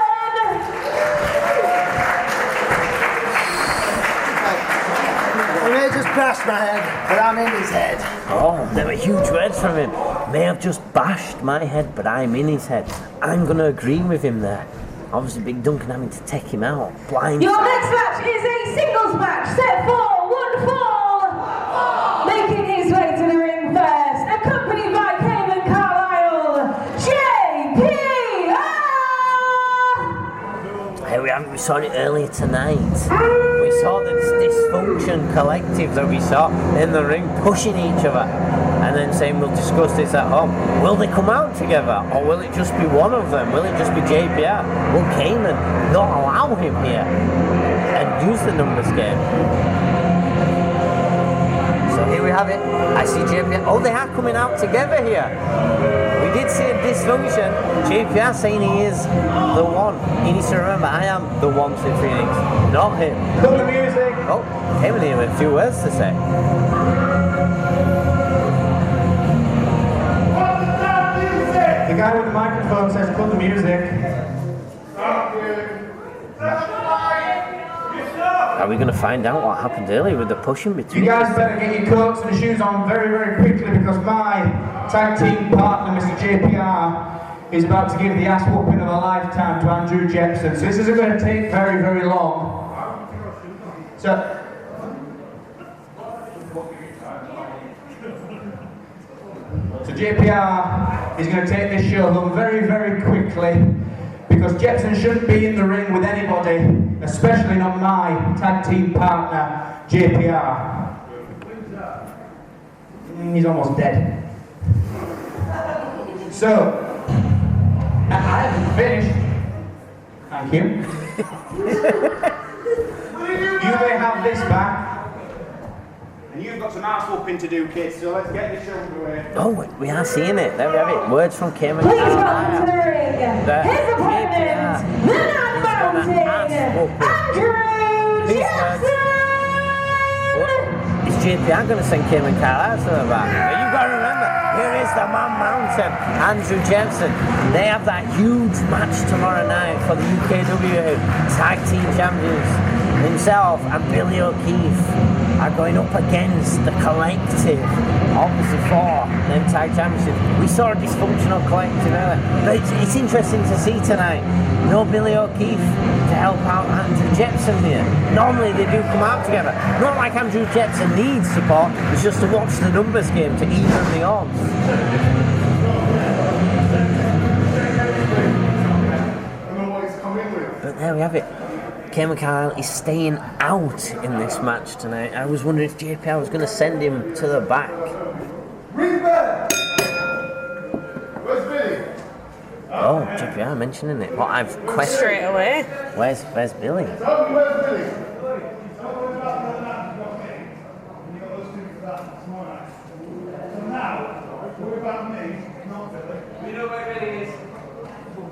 He may have just bashed my head, but I'm in his head. Oh, there were huge words from him. May have just bashed my head, but I'm in his head. I'm going to agree with him there. Obviously, Big Duncan having to take him out. Blind. Your next match is a singles match set for 1 fall. Making his way to the ring first, accompanied by Cayman Carlisle, JPR! Here we saw it earlier tonight. We saw this dysfunction collective that we saw in the ring pushing each other and then saying we'll discuss this at home. Will they come out together or will it just be one of them? Will it just be JPR? Will Cayman not allow him here and use the numbers game? So here we have it. I see JPR. Oh, they are coming out together here. We did see a dysfunction. JPR saying he is the one. He needs to remember, I am the one to Phoenix, not him. Cut the music. Oh, Cayman here with a few words to say. The guy with the microphone says cut the music. Are we going to find out what happened earlier with the pushing between? You guys better get your coats and shoes on very, very quickly because my tag team partner, Mr. JPR, is about to give the ass whooping of a lifetime to Andrew Jepson. So this isn't going to take very, very long. So JPR is going to take this show home very, very quickly because Jepson shouldn't be in the ring with anybody, especially not my tag team partner, JPR. He's almost dead. So, I haven't finished. Thank you. You may have this back. And you've got some ass whooping to do, kids, so let's get this show underway. Oh, we are seeing it. There we have it. Words from Cayman. Please welcome to the ring, his opponent, the non-mounting Andrew Jepson! Is JPR going to send Cayman Carlisle to the back? But you've got to remember, here is the man mountain, Andrew Jepson. They have that huge match tomorrow night for the UKW Tag Team Champions. Himself and Billy O'Keefe are going up against the collective, obviously for them tag championships. We saw a dysfunctional collective earlier, but it's interesting to see tonight. No Billy O'Keefe to help out Andrew Jepson here. Normally they do come out together. Not like Andrew Jepson needs support, it's just to watch the numbers game to even the odds. But there we have it. Cayman Carlisle is staying out in this match tonight. I was wondering if JPR was going to send him to the back. Where's Billy? Oh, JPR mentioning it. What I've questioned. Straight away. Where's Billy? Where's Billy?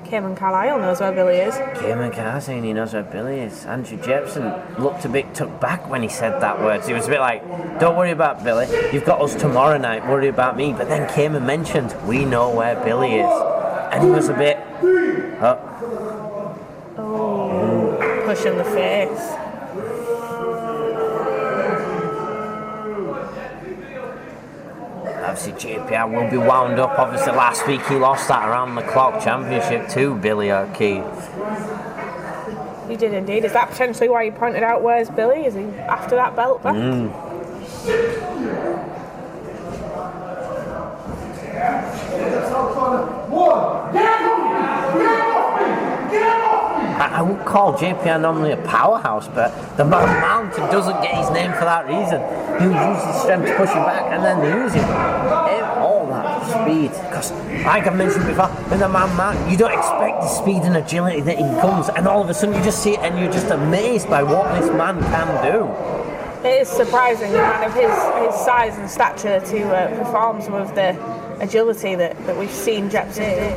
Cayman Carlisle knows where Billy is. Cayman Carlisle saying he knows where Billy is. Andrew Jepson looked a bit took back when he said that words. He was a bit like, don't worry about Billy. You've got us tomorrow night. Worry about me. But then Cayman mentioned, we know where Billy is. And he was a bit... Oh, push in the face. Obviously JPR will be wound up. Obviously last week he lost that around the clock championship to Billy O'Keefe. He did indeed. Is that potentially why you pointed out where's Billy? Is he after that belt back? I would call JPR normally a powerhouse, but the Man Mountain doesn't get his name for that reason. He would use his strength to push him back and then lose him. All that speed. Because, like I've mentioned before, with the Man Mountain, you don't expect the speed and agility that he comes, and all of a sudden you just see it and you're just amazed by what this man can do. It is surprising, the man of his size and stature to perform some of the agility that we've seen Jepson do.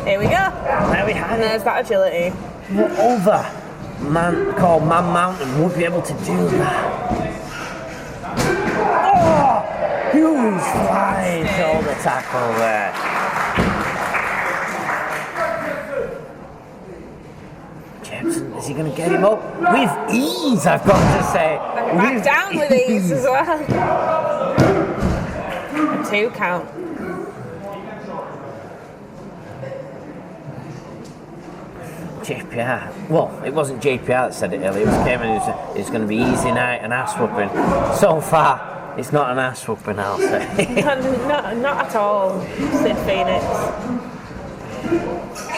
Here we go. There we have and it. there's that agility. What other man called Man Mountain would be able to do that? Oh! Huge flying shoulder tackle there. Jepson, is he going to get him up? With ease, I've got to say. And back down with ease as well. A 2 count. JPR. Well, it wasn't JPR that said it earlier. It was Kevin who was going to be easy night and ass whooping. So far, it's not an ass whooping, I'll say. not at all, Sid Phoenix.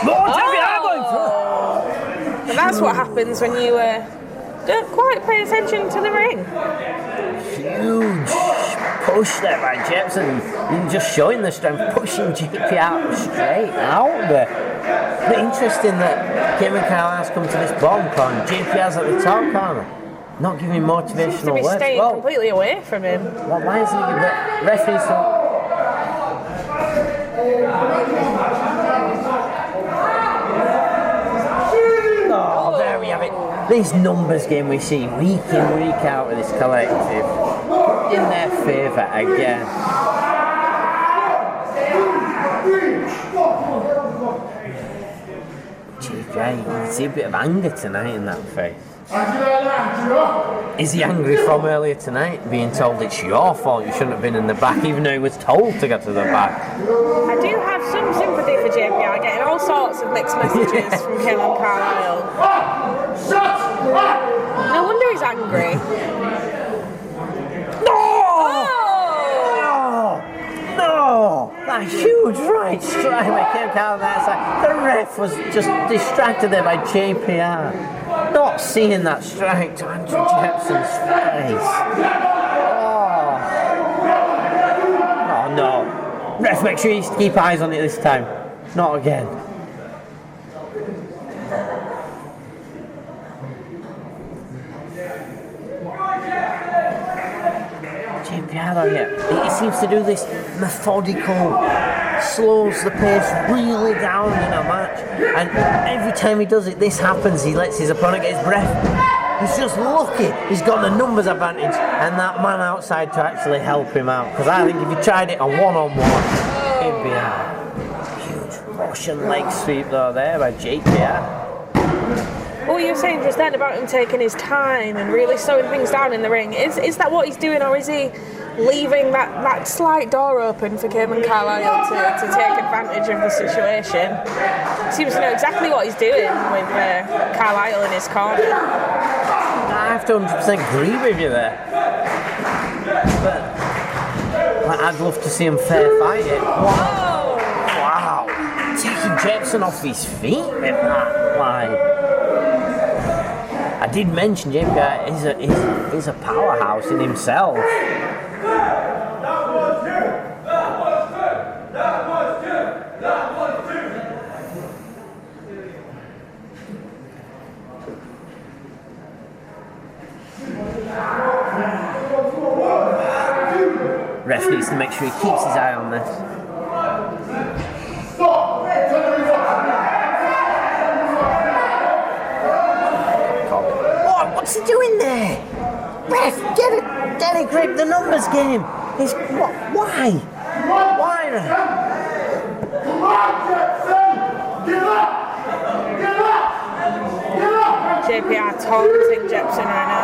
More JPR going through. And that's what happens when you don't quite pay attention to the ring. Huge push there by Jepson. Just showing the strength, pushing JPR straight out there. But interesting that Kim and Kyle has come to this bottom corner. JPR's at the top corner. Not giving motivational To be words. staying completely away from him. Well, why isn't he refereeing Oh, there we have it. This numbers game we see week in, week out with this collective in their favour again. JPR, you can see a bit of anger tonight in that face. Is he angry from earlier tonight, being told it's your fault, you shouldn't have been in the back, even though he was told to get to the back? I do have some sympathy for JPR, getting all sorts of mixed messages from Kim and Carlisle. No wonder he's angry. No! That huge right strike by Kim Carlisle on that side. The ref was just distracted there by JPR. Not seeing that strike to Andrew Jepson's face. Oh no. Ref, make sure you keep eyes on it this time. Not again. JPR though, yeah, he seems to do this methodical, slows the pace really down in a match, and every time he does it, this happens. He lets his opponent get his breath. He's just lucky he's got the numbers advantage and that man outside to actually help him out, because I think if he tried it a one-on-one, it'd be a huge Russian leg sweep though there by JPR. What you were saying just then about him taking his time and really slowing things down in the ring, is that what he's doing, or is he leaving that slight door open for Kim and Carlisle to take advantage of the situation? Seems to know exactly what he's doing with Carlisle in his corner. I have to 100% agree with you there. But I'd love to see him fair fight it. Wow. Taking Jepson off his feet with that line. I did mention JPR is a powerhouse in himself. Ref needs to make sure he keeps his eye on this. What's he doing there? Ref, get a grip, the numbers game. Why? Why? JPR taunting Jepson right now.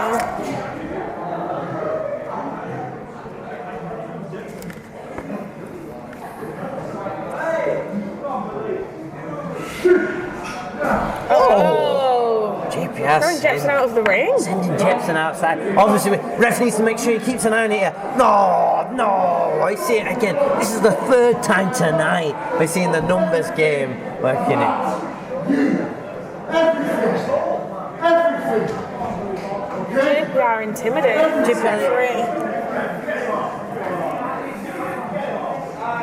JPS. Throwing Jepson out of the ring. Sending Jepson outside. Obviously, ref needs to make sure he keeps an eye on it here. No, I see it again. This is the third time tonight we're seeing the numbers game working it. We are intimidated.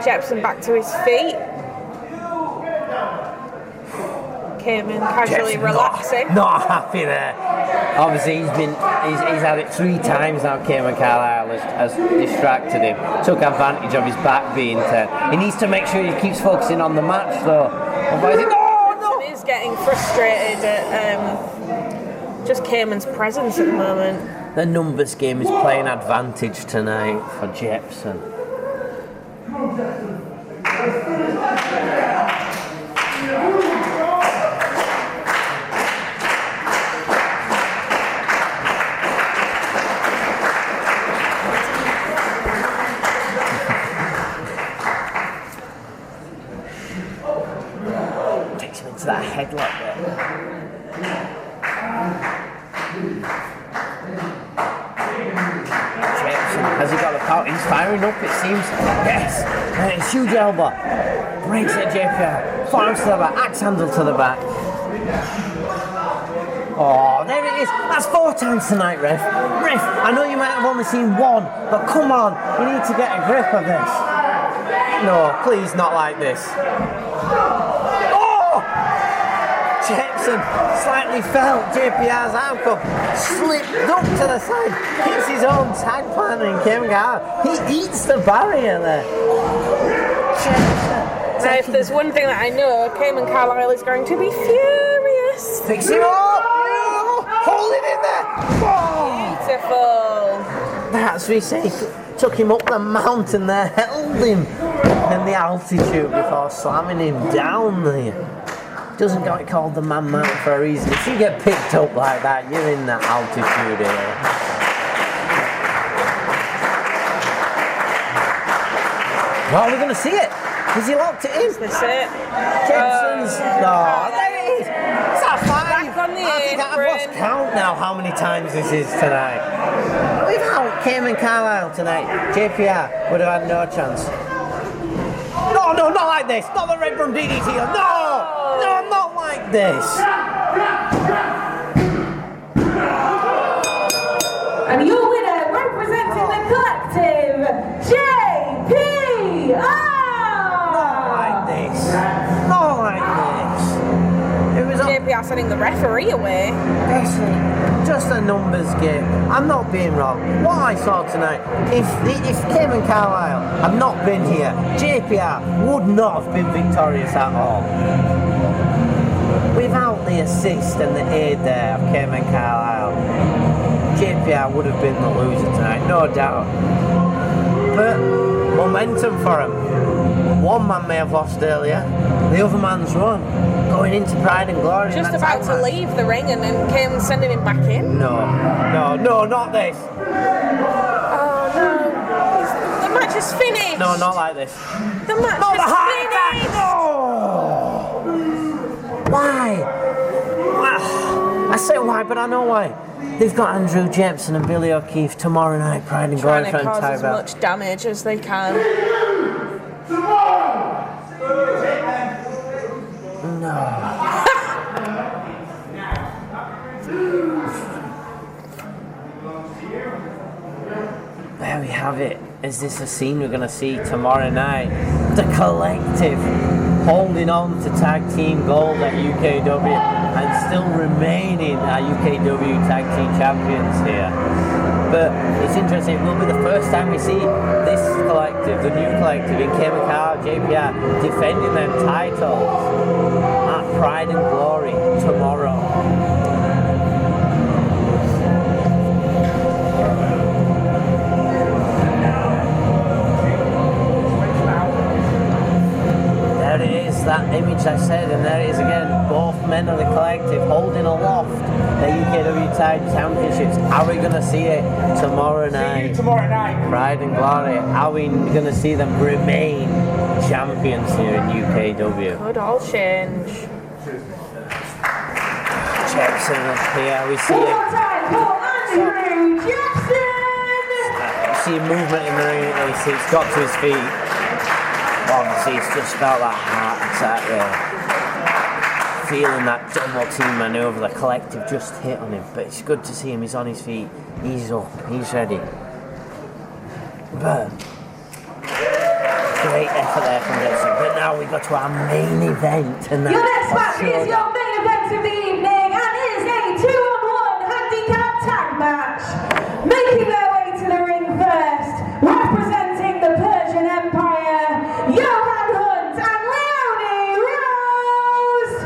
Jepson back to his feet. Cayman casually relaxing. Not happy there. Obviously, he's had it 3 times now. Cayman Carlisle has distracted him. Took advantage of his back being turned. He needs to make sure he keeps focusing on the match, though. Otherwise, He is getting frustrated at just Cayman's presence at the moment. the numbers game is playing advantage tonight for Jepson. Takes him into that headlock there. Has he got a power? He's firing up, it seems. Yes! And it's huge elbow. Breaks at JPR. Forearms to the back. Axe handle to the back. Oh, there it is. That's 4 times tonight, ref. Ref, I know you might have only seen 1, but come on. You need to get a grip of this. No, please, not like this. Jepson slightly felt JPR's outcome, slipped up to the side, hits his own tag partner in Kim Gar. He eats the barrier there. Now, if there's one thing that I know, Cayman Carlisle is going to be furious. Fix him up! Hold him in there! Oh. Beautiful. That's what he said. He took him up the mountain there, held him in the altitude before slamming him down there. Doesn't get called the man mountain for a reason. If you get picked up like that, you're in that altitude here. Well, we're going to see it. Has he locked it in? That's it. Jepson's. No, there it is. It's at 5. Back on the I think I've lost count now how many times this is tonight. Without Cayman Carlisle tonight, JPR would have had no chance. No, not like this. Not the Red Rum DDT. No, not like this. And your winner, representing the collective, JPR! Not like this. It was JPR sending the referee away. basically just a numbers game. I'm not being wrong. What I saw tonight, if Cayman Carlisle had not been here, JPR would not have been victorious at all. Without the assist and the aid there of Cayman Carlisle, JPR would have been the loser tonight, no doubt. But momentum for him. One man may have lost earlier, the other man's won. Going into Pride and Glory. Just about to leave the ring and then Cayman sending him back in. No, not this. Oh no. The match is finished. No, not like this. The match Not the is heart attack! finished. No! Why? I say why, but I know why. They've got Andrew Jepson and Billy O'Keefe tomorrow night, Pride and Glory Trying to cause as title. much damage as they can. No. There we have it. Is this a scene we're going to see tomorrow night? The collective holding on to tag team gold at UKW and still remaining at UKW tag team champions here. But it's interesting, it will be the first time we see this collective, the new collective in Cayman Carlisle, JPR, defending their titles at Pride and Glory tomorrow. There it is, that image I said, and there it is again, both men of the collective holding aloft the UKW Tag Championships. Are we going to see it tomorrow night? Tomorrow night. Pride and Glory. Are we going to see them remain champions here in UKW? Could all change. Checks in here, we see One him. more time for Andrew Jackson! You see movement in the ring, you see he's got to his feet. Obviously, he's just felt that heart attack there. Feeling that double team manoeuvre, the collective just hit on him. But it's good to see him, he's on his feet, he's up, he's ready. But great effort there from Jackson. But now we go to our main event. And Your next match is your main event of the evening and is a 2-on-1 handicap tag match. Making their way to the ring first, representing the Persian Empire, Johan Hunt and Leonie Rose.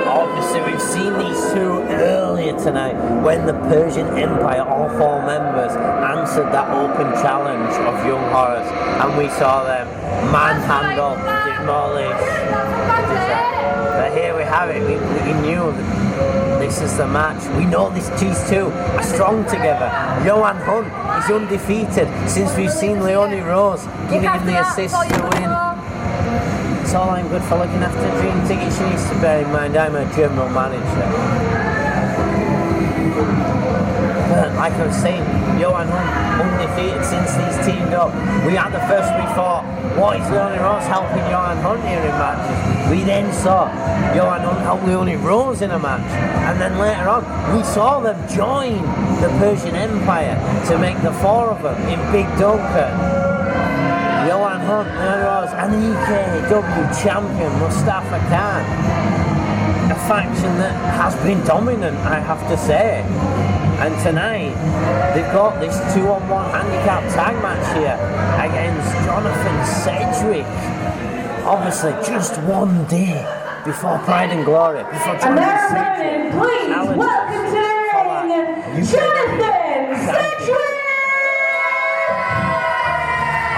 Obviously, we've seen these two earlier tonight when the Persian Empire, all four members, answered that open challenge of young Horace, and we saw them manhandle, demolish. But here we have it. We knew that this is the match. We know these two are strong together. Johan Hunt is undefeated since we've seen Leonie Rose giving him the assist to win. It's all I'm good for looking after Dream Ticket. She needs to bear in mind I'm a general manager. But like I was saying, Johan Hunt undefeated since these teamed up. We had the first we thought, what is Leonie Rose helping Johan Hunt here in matches? We then saw Johan Hunt help Leonie Rose in a match. And then later on, we saw them join the Persian Empire to make the four of them in Big Duncan. Johan Hunt, Leonie Rose, and the UKW champion Mustafa Khan. A faction that has been dominant, I have to say. And tonight, they've got this 2-on-1 handicap tag match here against Jonathan Sedgwick. Obviously, just one day before Pride and Glory, before And Jonathan their Sedgwick. opponent, please welcome to the ring, Jonathan Sedgwick!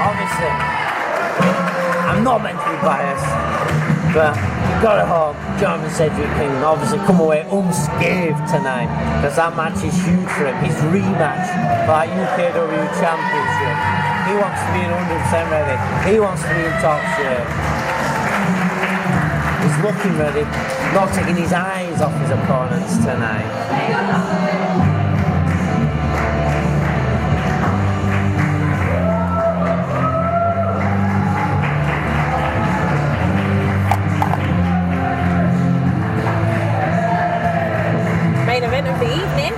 Obviously, I'm not meant to be biased, but you've got to hope Jonathan Sedgwick can obviously come away unscathed tonight, because that match is huge for him. His rematch for that UKW Championship. He wants to be in 100% ready. He wants to be in top shape. He's looking ready, not taking his eyes off his opponents tonight. Main event of the evening.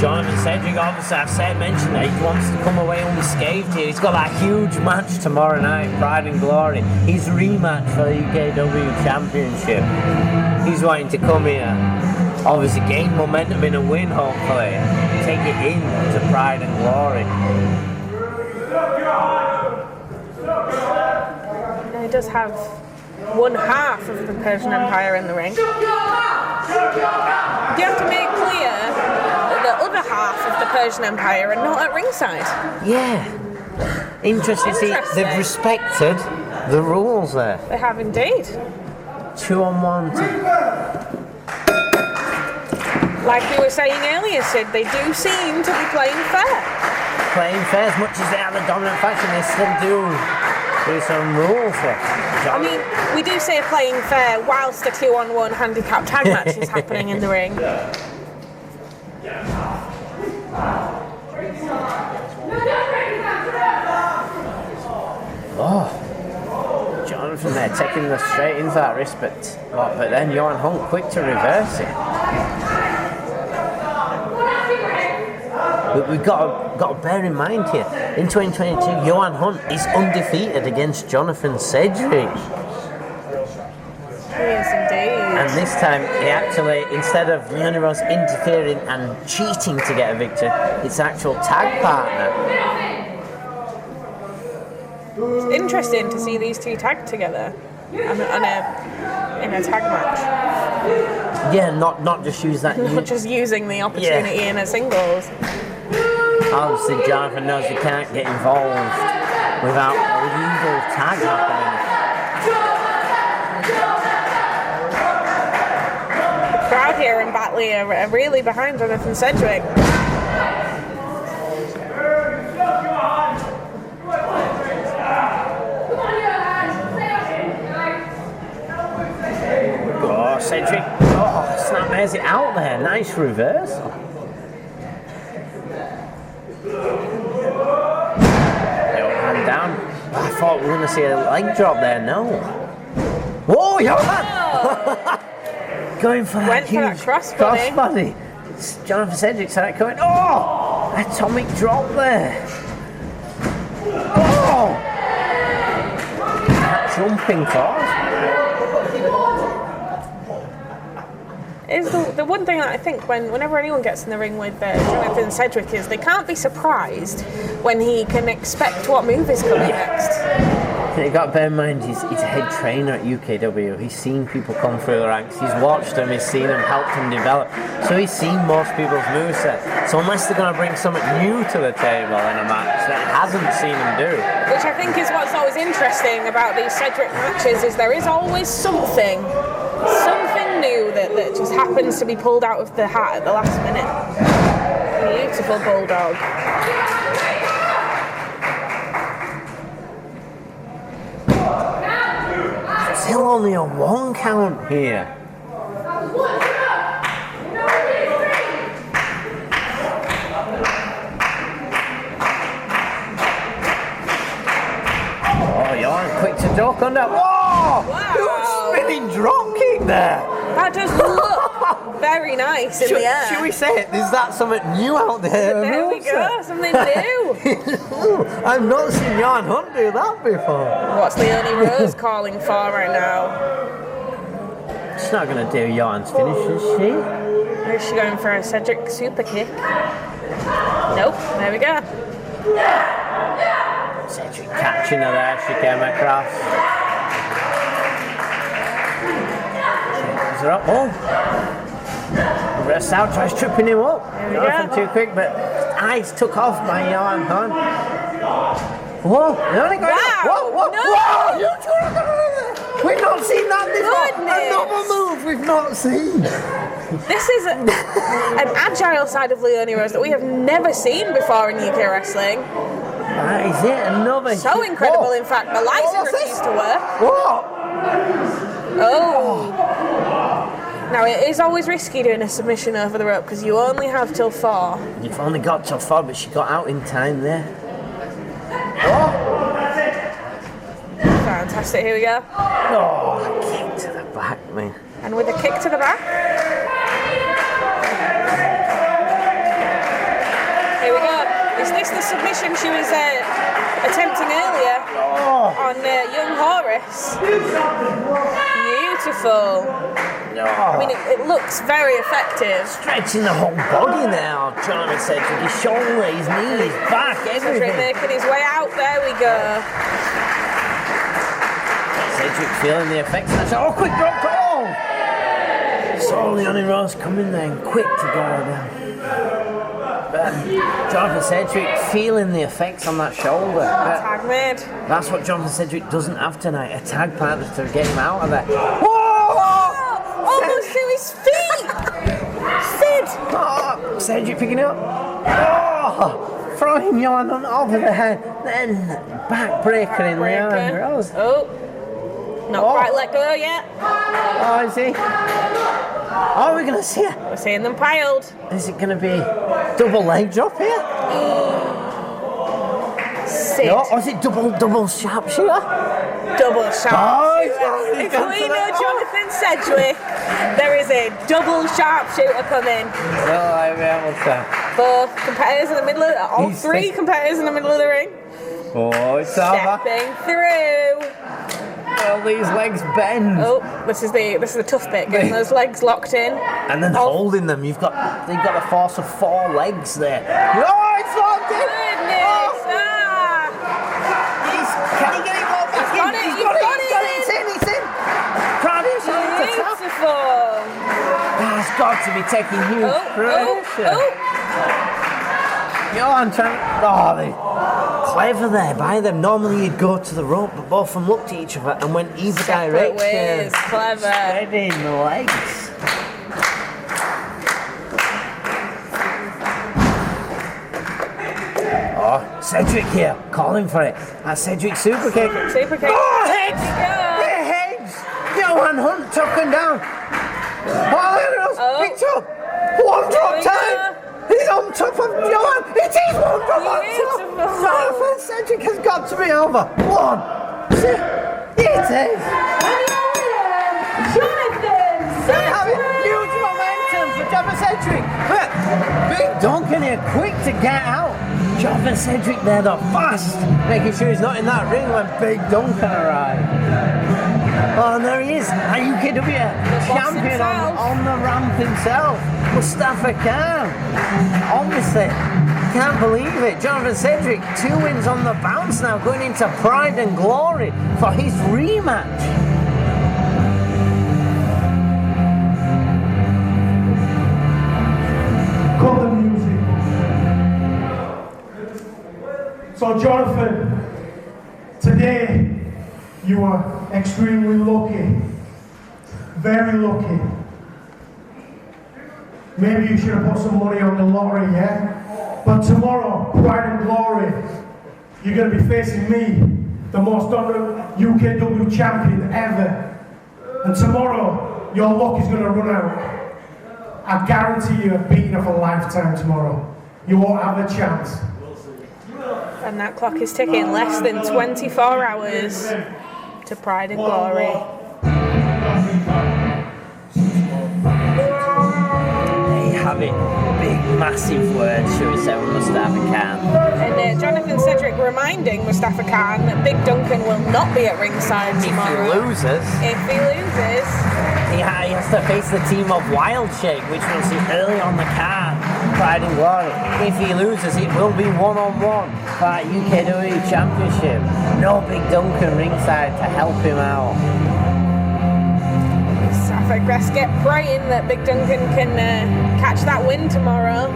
Jonathan Sedgwick, obviously, I've mentioned that he wants to come away unscathed here. He's got that huge match tomorrow night, Pride and Glory. His rematch for the UKW Championship. He's wanting to come here, obviously gain momentum in a win, hopefully. Take it in to Pride and Glory. He does have one half of the Persian Empire in the ring. You have to make clear that the other half of the Persian Empire are not at ringside. Yeah. Interesting. See, they've respected the rules there. They have indeed. 2-on-1. Like we were saying earlier, Sid, they do seem to be playing fair. Playing fair, as much as they are the dominant faction, they still do. There's some rules there. I mean, we do say playing fair whilst a 2-on-1 handicap tag match is happening in the ring. Oh, Jonathan there taking the straight into that wrist, but then Johan Hunt quick to reverse it. But we've got to bear in mind here, in 2022, Johan Hunt is undefeated against Jonathan Sedgwick. Yes, indeed. And this time, he actually, instead of Leonie Rose interfering and cheating to get a victory, it's actual tag partner. It's interesting to see these two tag together in a tag match. Yeah, not just use that. Not just using the opportunity in a singles. Obviously, Jonathan knows he can't get involved without a legal tag happening. The crowd here in Batley are really behind Jonathan Sedgwick. Cedric. Oh, snapmares it out there. Nice reversal. Hand down. I thought we were going to see a leg drop there. No. Whoa, Johan! Going for that huge crossbody. Jonathan Cedric said it coming. Oh! Atomic drop there. Oh! That jumping force. Is the one thing that I think whenever anyone gets in the ring with Jonathan Cedric is they can't be surprised when he can expect what move is coming next. You got to bear in mind, he's a head trainer at UKW. He's seen people come through the ranks. He's watched them. He's seen them, helped them develop. So he's seen most people's moveset. So unless they're going to bring something new to the table in a match that hasn't seen them do. Which I think is what's always interesting about these Cedric matches is there is always something new that just happens to be pulled out of the hat at the last minute. Beautiful bulldog. Still only a 1 count here. Oh, Johan quick to duck under. Whoa! Wow. Spinning drop kick there. That does look very nice in the air. Should we say it? Is that something new out there? There we go, something new. I've not seen Johan Hunt do that before. What's Leonie Rose calling for right now? She's not going to do Johan's finish, is she? Or is she going for a Cedric super kick? Nope, there we go. Cedric catching her there, she came across. Her up. Oh! Reverse out, tries tripping him up. Nothing too quick, but eyes took off by Johan Hunt. Whoa! Whoa! No. Whoa! We've not seen that before. Another move we've not seen. This is an agile side of Leonie Rose that we have never seen before in UK wrestling. That is it. Another. So incredible, in fact. Eliza refused to work. What? Oh. Now, it is always risky doing a submission over the rope because you only have till 4. You've only got till 4, but she got out in time there. Oh! Fantastic, here we go. Oh, kick to the back, man. And with a kick to the back. Here we go. Is this the submission she was attempting earlier on young Horace? Beautiful. I mean, it looks very effective. Stretching the whole body now, Jonathan Cedric. His shoulder, his knee, his back, everything. Cedric making his way out. There we go. Cedric feeling the effects. Oh, quick drop! Oh! Saw Leonie Rose coming then, quick to go down. Jonathan Cedric feeling the effects on that shoulder. Tag made. That's what Jonathan Cedric doesn't have tonight. A tag partner to get him out of there. Whoa! Almost to his feet! Sid! Oh, Cedric picking it up. Oh! Throwing Johan over the head. Then backbreaker in Leonie Rose. Oh. Not quite let go yet. Oh, is he? Oh, we're going to see it. We're seeing them piled. Is it going to be double leg drop here? Sid. No, or is it double sharpshooter? Double sharpshooter. Oh, if we know Jonathan Cedric, there is a double sharpshooter coming. No, I'll be able to. Both competitors in the middle of all three competitors in the middle of the ring. Oh, it's over. Stepping through. All these legs bend. Oh, this is the tough bit, getting those legs locked in. And then holding them. They've got the force of 4 legs there. Oh, it's locked in! Goodness! Can he get it all back in? He's got it! It's in! Crowder's on the top. Beautiful! That's got to be taking huge pressure. Johan trying. Clever there by them. Normally you'd go to the rope, but both of them looked at each other and went either Separate direction. ways. Clever. Steadying the legs. Oh, Cedric here, calling for it. That's Cedric super kick. Super kick. Oh, heads! The heads! Johan Hunt took him down. One drop time! He's on top of Johan! It is one drop on top! Jonathan Cedric has got to be over! 1, 2, it is! Jonathan They're having Cedric! huge momentum for Jonathan Cedric! But Big Duncan here, quick to get out! Jonathan Cedric there, the fast! Making sure he's not in that ring when Big Duncan arrived. Oh, and there he is, a UKW champion on the ramp himself, Mustafa Khan. Obviously, can't believe it. Jonathan Cedric, 2 wins on the bounce now, going into Pride and Glory for his rematch. Cut the music. So, Jonathan, today you are extremely lucky. Very lucky. Maybe you should have put some money on the lottery, yeah? But tomorrow, Pride and Glory, you're going to be facing me, the most dominant UKW champion ever. And tomorrow, your luck is going to run out. I guarantee you a beating of a lifetime tomorrow. You won't have a chance. And that clock is ticking, less than 24 hours to Pride and Glory. They have it. Big, massive words, shall we say, with Mustafa Khan. And Jonathan Cedric reminding Mustafa Khan that Big Duncan will not be at ringside tomorrow. If he loses, he has to face the team of Wild Shake, which we'll see early on the card, Pride and Glory. If he loses, it will be one-on-one for that UKW Championship. No Big Duncan ringside to help him out. Sapphic best get praying that Big Duncan can catch that win tomorrow.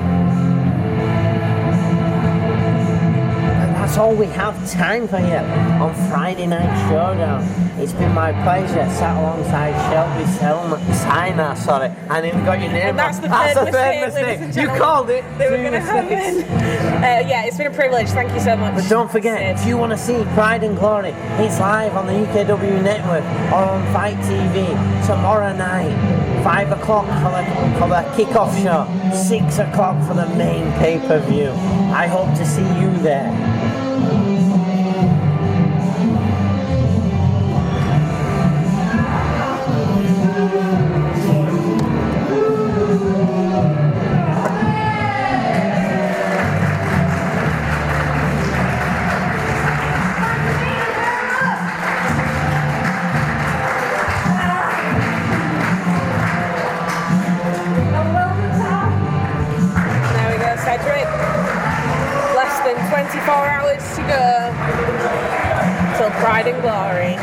And that's all we have time for here on Friday Night Showdown. It's been my pleasure, sat alongside Shelby Sina, sorry. I nearly got your name. And that's the third mistake. You called it. They were going to happen. Yeah, it's been a privilege. Thank you so much. But don't forget, if you want to see Pride and Glory, it's live on the UKW network or on Fight TV tomorrow night. 5 o'clock for the kick-off show, 6 o'clock for the main pay-per-view. I hope to see you there. Cedric. Less than 24 hours to go till Pride and Glory.